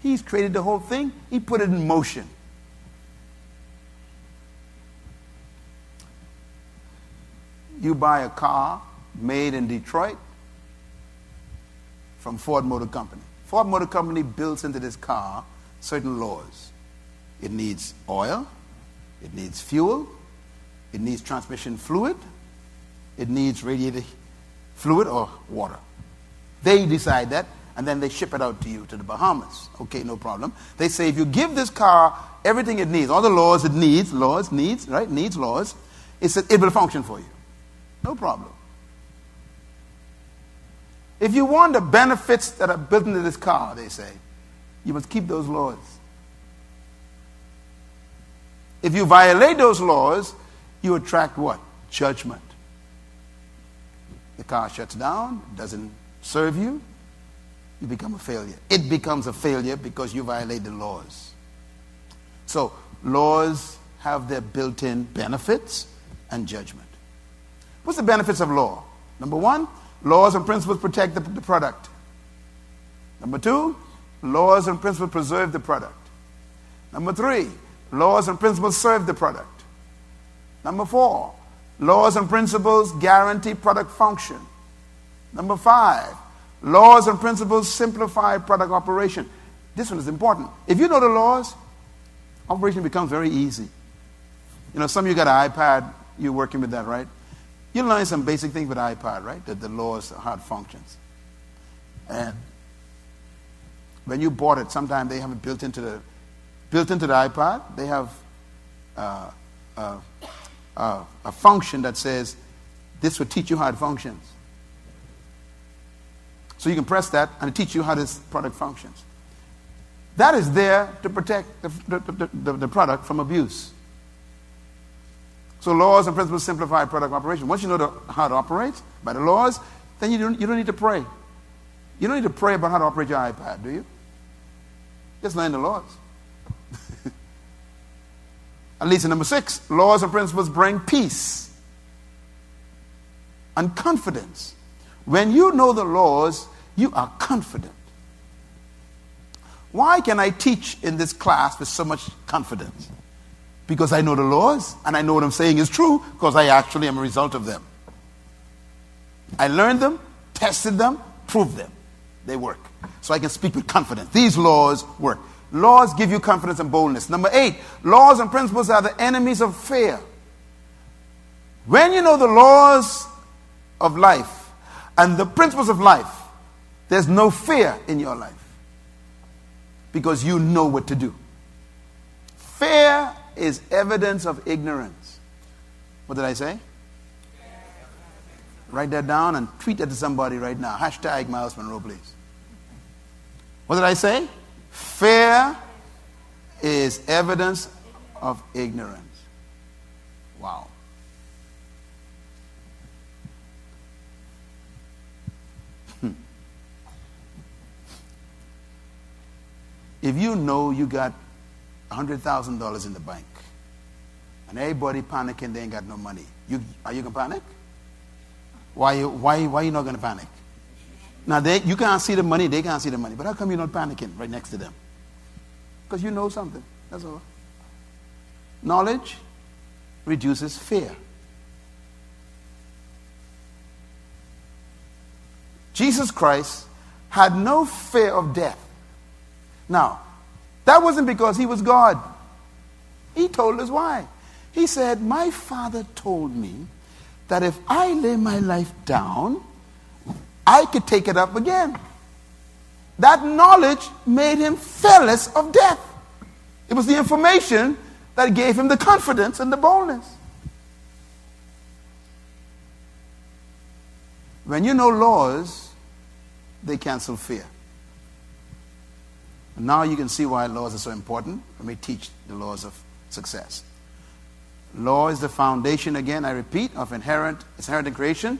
He's created the whole thing. He put it in motion. You buy a car made in Detroit from Ford Motor Company. Ford Motor Company builds into this car certain laws. It needs oil. It needs fuel. It needs transmission fluid. It needs radiator fluid or water. They decide that, and then they ship it out to you to the Bahamas. Okay, no problem. They say if you give this car everything it needs, all the laws it needs, needs laws, it will function for you. No problem. If you want the benefits that are built into this car, they say, you must keep those laws. If you violate those laws, you attract what? Judgment. The car shuts down, doesn't serve you, you become a failure. It becomes a failure because you violate the laws. So, laws have their built-in benefits and judgment. What's the benefits of law? Number one, laws and principles protect the product. Number two, laws and principles preserve the product. Number three, laws and principles serve the product. Number four, laws and principles guarantee product function. Number five, laws and principles simplify product operation. This one is important. If you know the laws, operation becomes very easy. You know, some of you got an iPad, you're working with that, right? You learn some basic things with iPad, right? That the laws, how it functions. And when you bought it, sometimes they have it built into the iPad. They have a function that says this will teach you how it functions. So you can press that and it teach you how this product functions. That is there to protect the product from abuse. So laws and principles simplify product operation. Once you know how it operates by the laws, then you don't need to pray. You don't need to pray about how to operate your iPad, do you? Just learn the laws. At least in number 6, laws and principles bring peace and confidence. When you know the laws, you are confident. Why can I teach in this class with so much confidence? Because I know the laws and I know what I'm saying is true because I actually am a result of them. I learned them, tested them, proved them. They work. So I can speak with confidence. These laws work. Laws give you confidence and boldness. Number 8, laws and principles are the enemies of fear. When you know the laws of life and the principles of life, there's no fear in your life because you know what to do. Fear is evidence of ignorance. What did I say? Write that down and tweet that to somebody right now. Hashtag Miles Monroe, please. What did I say? Fear is evidence of ignorance. Wow. If you know you got $100,000 in the bank and everybody panicking, they ain't got no money, are you going to panic? Why you not going to panic? Now, you can't see the money, they can't see the money. But how come you're not panicking right next to them? Because you know something. That's all. Knowledge reduces fear. Jesus Christ had no fear of death. Now, that wasn't because he was God. He told us why. He said, my Father told me that if I lay my life down, I could take it up again. That knowledge made him fearless of death. It was the information that gave him the confidence and the boldness. When you know laws, they cancel fear. And now you can see why laws are so important. Let me teach the laws of success. Law is the foundation, again, I repeat, of inherent creation.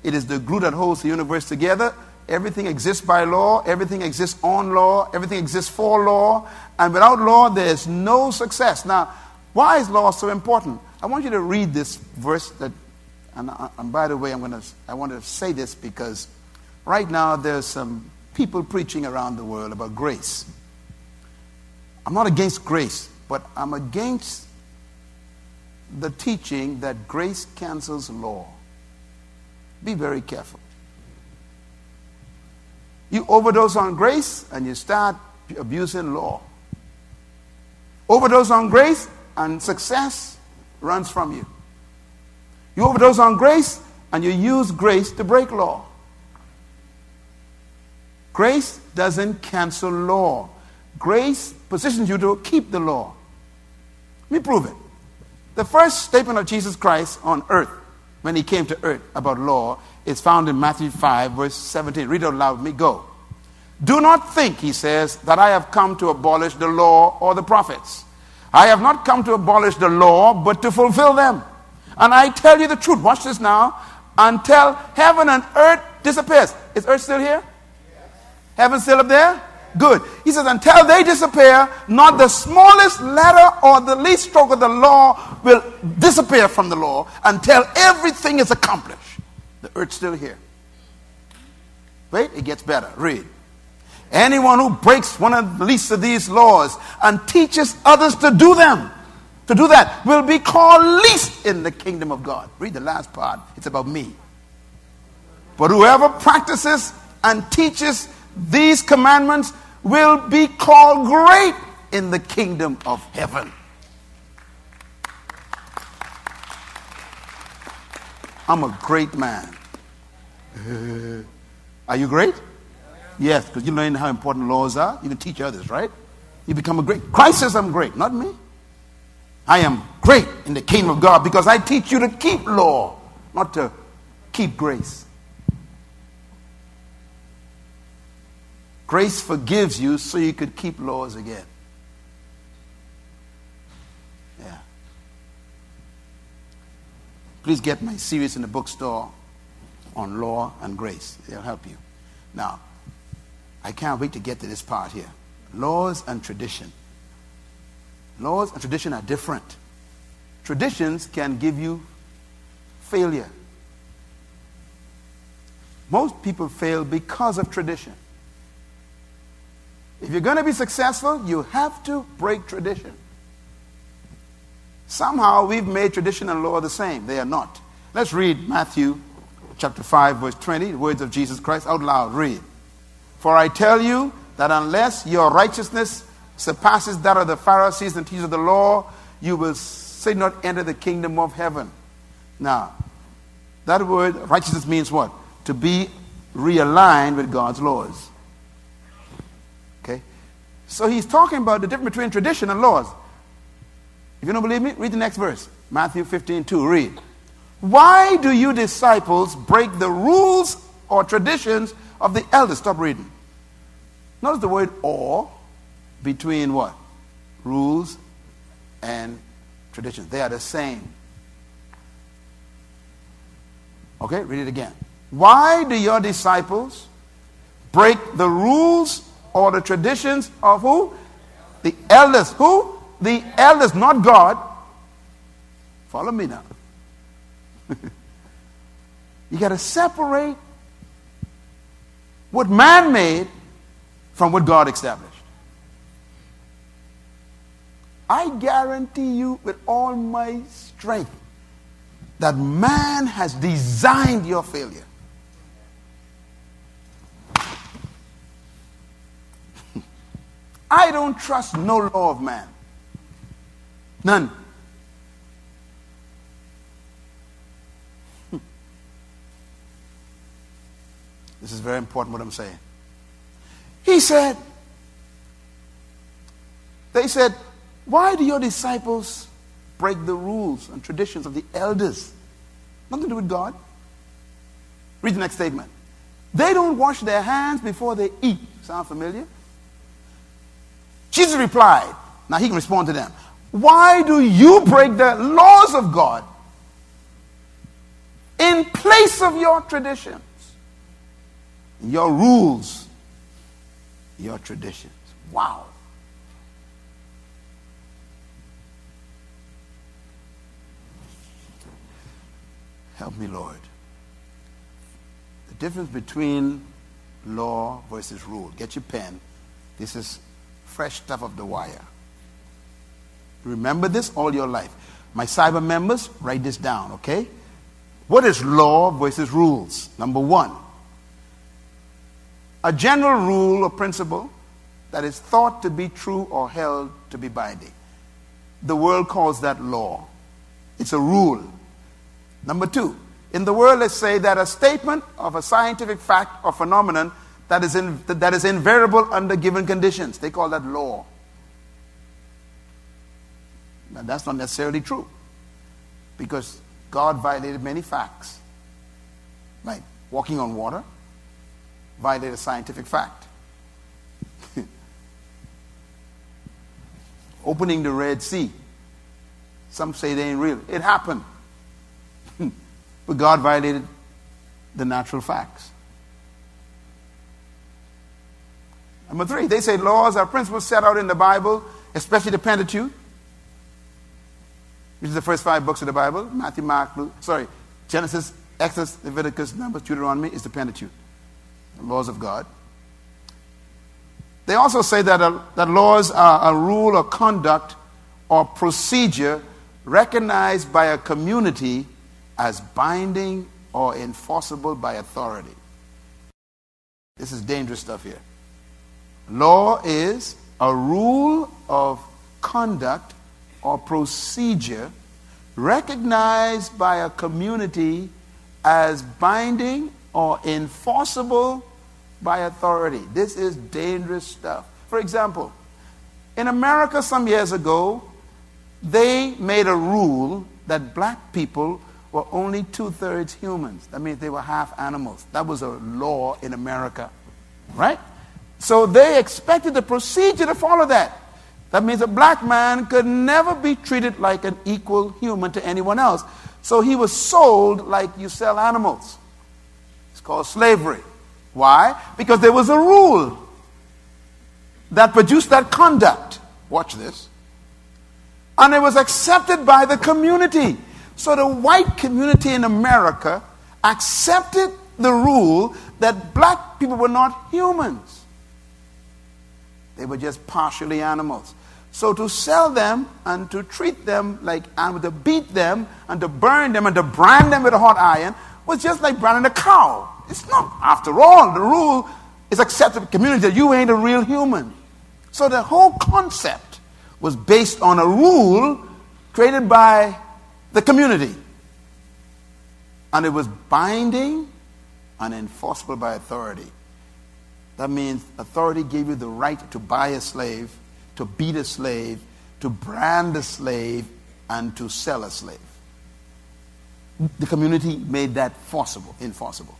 It is the glue that holds the universe together. Everything exists by law. Everything exists on law. Everything exists for law. And without law, there is no success. Now, why is law so important? I want you to read this verse. And by the way, I want to say this because right now there's some people preaching around the world about grace. I'm not against grace, but I'm against the teaching that grace cancels law. Be very careful. You overdose on grace and you start abusing law. overdose on grace and success runs from you. You overdose on grace and you use grace to break law. Grace doesn't cancel law. Grace positions you to keep the law. Let me prove it. The first statement of Jesus Christ on earth, when he came to earth about law, is found in Matthew 5, verse 17. Read it out loud with me. Go. Do not think, he says, that I have come to abolish the law or the prophets. I have not come to abolish the law, but to fulfill them. And I tell you the truth, watch this now, until heaven and earth disappears. Is earth still here? Heaven still up there? Good. He says, until they disappear, not the smallest letter or the least stroke of the law will disappear from the law until everything is accomplished. The earth's still here. Wait, it gets better. Read. Anyone who breaks one of the least of these laws and teaches others to do that, will be called least in the kingdom of God. Read the last part. It's about me. But whoever practices and teaches these commandments will be called great in the kingdom of heaven. I'm a great man. Are you great? Yes, because you learn how important laws are. You can teach others, right? You become a great. Christ says I'm great, not me. I am great in the kingdom of God because I teach you to keep law, not to keep grace. Grace forgives you so you could keep laws again. Yeah. Please get my series in the bookstore on law and grace. It'll help you. Now, I can't wait to get to this part here. Laws and tradition. Laws and tradition are different. Traditions can give you failure. Most people fail because of tradition. If you're going to be successful, you have to break tradition. Somehow we've made tradition and law the same. They are not. Let's read Matthew chapter 5, verse 20, the words of Jesus Christ out loud. Read. For I tell you that unless your righteousness surpasses that of the Pharisees and teachers of the law, you will not enter the kingdom of heaven. Now, that word righteousness means what? To be realigned with God's laws. Okay? So he's talking about the difference between tradition and laws. If you don't believe me, read the next verse. Matthew 15:2. Read. Why do you disciples break the rules or traditions of the elders? Stop reading. Notice the word or between what? Rules and traditions. They are the same. Okay, read it again. Why do your disciples break the rules or the traditions of who? The elders. Who? The elders, not God. Follow me now. You got to separate what man made from what God established. I guarantee you with all my strength that man has designed your failure. I don't trust no law of man. None. This is very important what I'm saying. He said, they said, why do your disciples break the rules and traditions of the elders? Nothing to do with God. Read the next statement. They don't wash their hands before they eat. Sound familiar? Jesus replied, now he can respond to them. Why do you break the laws of God in place of your traditions? Your rules, your traditions. Wow. Help me, Lord. The difference between law versus rule. Get your pen. This is fresh stuff of the wire. Remember this all your life. My cyber members, write this down, okay? What is law versus rules? Number one, a general rule or principle that is thought to be true or held to be binding. the world calls that law. It's a rule. Number two, in the world, let's say that a statement of a scientific fact or phenomenon that is invariable under given conditions. They call that law. Now, that's not necessarily true, because God violated many facts. Like walking on water violated a scientific fact. Opening the Red Sea. Some say they ain't real. It happened. But God violated the natural facts. Number three, they say laws are principles set out in the Bible, especially the Pentateuch, which is the first 5 books of the Bible. Matthew, Mark, Luke, Genesis, Exodus, Leviticus, Numbers, Deuteronomy is the Pentateuch, the laws of God. They also say that laws are a rule or conduct or procedure recognized by a community as binding or enforceable by authority. This is dangerous stuff here. Law is a rule of conduct or procedure recognized by a community as binding or enforceable by authority. This is dangerous stuff. For example, in America some years ago, they made a rule that black people were only 2/3 humans. That means they were half animals. That was a law in America, right? So they expected the procedure to follow that. That means a black man could never be treated like an equal human to anyone else. So he was sold like you sell animals. It's called slavery. Why? Because there was a rule that produced that conduct. Watch this. And it was accepted by the community. So the white community in America accepted the rule that black people were not humans. They were just partially animals. So to sell them and to treat them like animals, to beat them and to burn them and to brand them with a hot iron was just like branding a cow. It's not. After all, the rule is accepted in the community that you ain't a real human. So the whole concept was based on a rule created by the community. And it was binding and enforceable by authority. That means authority gave you the right to buy a slave, to beat a slave, to brand a slave, and to sell a slave. The community made that enforceable.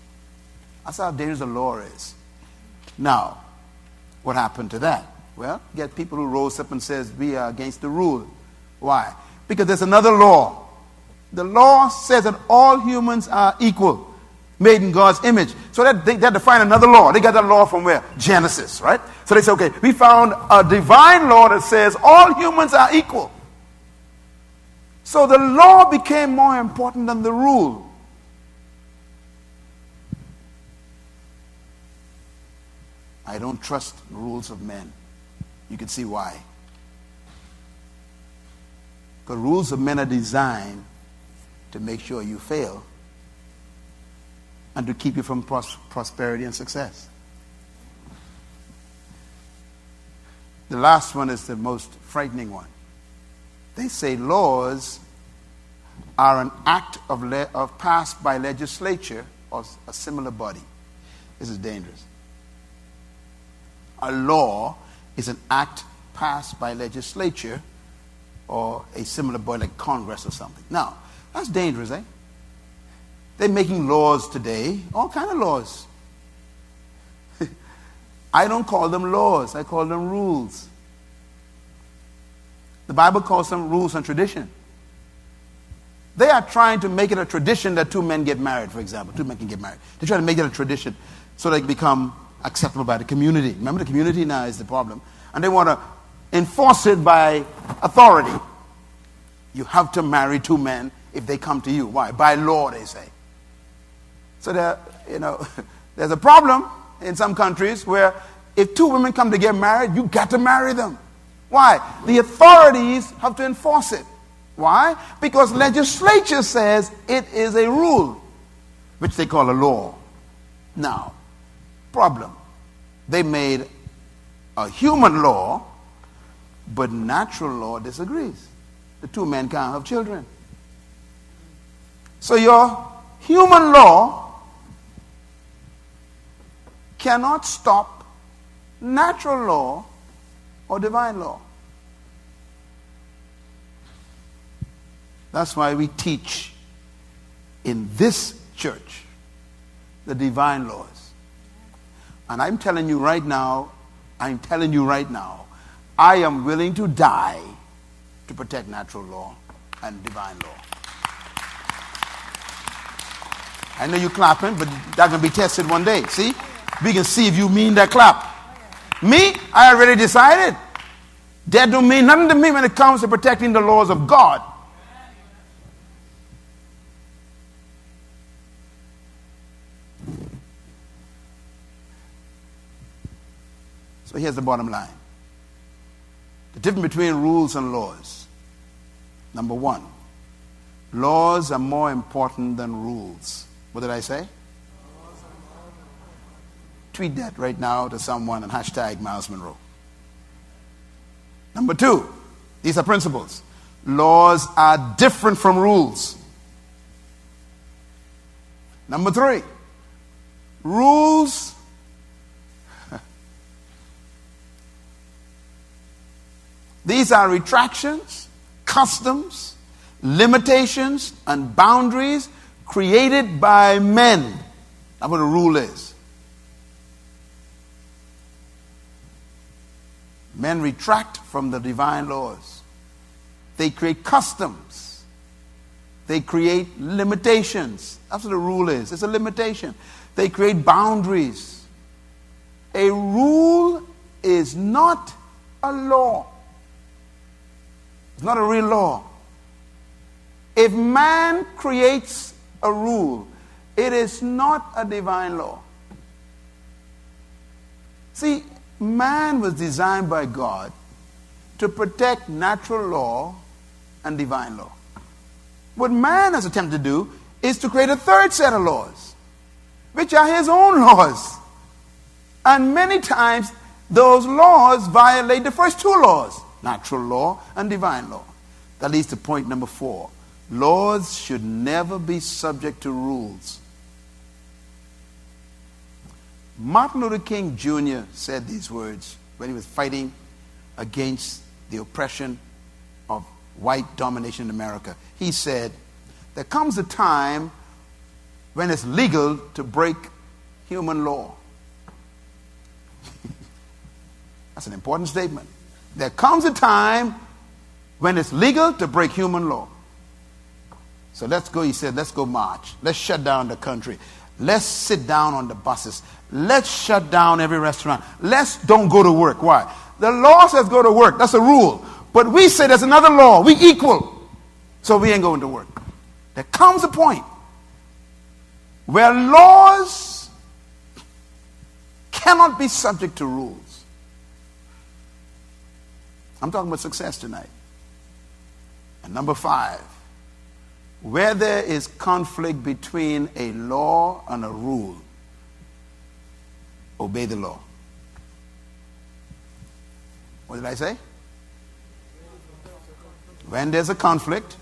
That's how dangerous the law is. Now, what happened to that? Well, you get people who rose up and says we are against the rule. Why? Because there's another law. The law says that all humans are equal, made in God's image. So they had to find another law. They got that law from where? Genesis, right? So they say, okay, we found a divine law that says all humans are equal. So the law became more important than the rule. I don't trust the rules of men. You can see why. Because rules of men are designed to make sure you fail and to keep you from prosperity and success. The last one is the most frightening one. They say laws are an act of passed by legislature or a similar body. This is dangerous. A law is an act passed by legislature or a similar body like Congress or something. Now, that's dangerous, eh? They're making laws today, all kind of laws. I don't call them laws, I call them rules. The Bible calls them rules and tradition. They are trying to make it a tradition that 2 men get married, for example. 2 men can get married. They try to make it a tradition so they can become acceptable by the community. Remember, the community now is the problem. And they want to enforce it by authority. You have to marry 2 men if they come to you. Why? By law, they say. So there's a problem in some countries where if 2 women come to get married, you got to marry them. Why? The authorities have to enforce it. Why? Because legislature says it is a rule, which they call a law. Now, problem. They made a human law, but natural law disagrees. the two men can't have children. So your human law cannot stop natural law or divine law. That's why we teach in this church the divine laws. And I'm telling you right now, I am willing to die to protect natural law and divine law. I know you're clapping, but that's going to be tested one day. See? We can see if you mean that clap. Me, I already decided. That don't mean nothing to me when it comes to protecting the laws of God. So here's the bottom line. The difference between rules and laws. Number one, laws are more important than rules. What did I say? Tweet that right now to someone and hashtag Miles Monroe. Number two, these are principles. Laws are different from rules. Number three, rules these are retractions, customs, limitations, and boundaries created by men. That's what a rule is. Men retract from the divine laws. They create customs. They create limitations. That's what a rule is. It's a limitation. They create boundaries. A rule is not a law. It's not a real law. If man creates a rule, it is not a divine law. See, man was designed by God to protect natural law and divine law. What man has attempted to do is to create a third set of laws, which are his own laws. And many times, those laws violate the first two laws, natural law and divine law. That leads to point number 4. Laws should never be subject to rules. Martin Luther King Jr. said these words when he was fighting against the oppression of white domination in America. He said, there comes a time when it's legal to break human law. That's an important statement. There comes a time when it's legal to break human law. So let's go, he said, let's go march. Let's shut down the country. Let's sit down on the buses. Let's shut down every restaurant. Let's don't go to work. Why? The law says go to work. That's a rule. But we say there's another law. We equal. So we ain't going to work. There comes a point where laws cannot be subject to rules. I'm talking about success tonight. And number 5, where there is conflict between a law and a rule, obey the law. What did I say? When there's a conflict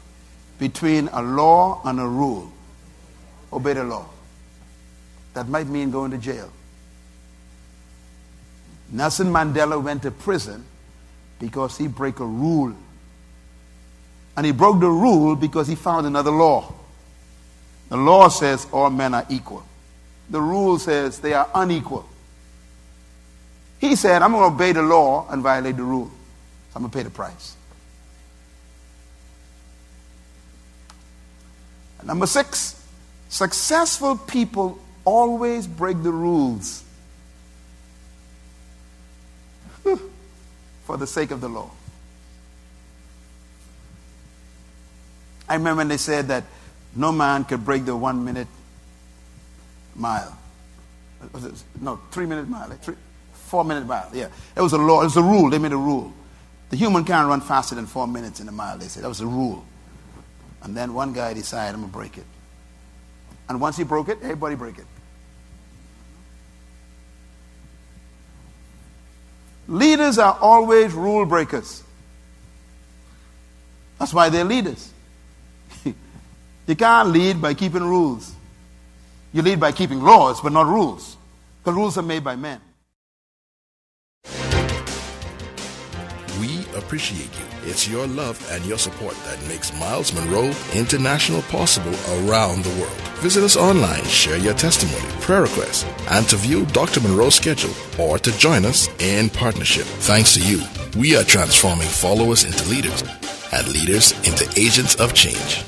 between a law and a rule, obey the law. That might mean going to jail. Nelson Mandela went to prison because he broke a rule. And he broke the rule because he found another law. The law says all men are equal. The rule says they are unequal. He said, I'm going to obey the law and violate the rule. So I'm going to pay the price. And number 6, successful people always break the rules for the sake of the law. I remember when they said that no man could break the 1 minute mile. No, 3 minute mile. 4 minute mile. Yeah. It was a law. It was a rule. They made a rule. The human can't run faster than 4 minutes in a mile, they said. That was a rule. And then one guy decided, I'm going to break it. And once he broke it, everybody break it. Leaders are always rule breakers. That's why they're leaders. You can't lead by keeping rules. You lead by keeping laws, but not rules. Because rules are made by men. We appreciate you. It's your love and your support that makes Miles Monroe International possible around the world. Visit us online, share your testimony, prayer requests, and to view Dr. Monroe's schedule or to join us in partnership. Thanks to you, we are transforming followers into leaders and leaders into agents of change.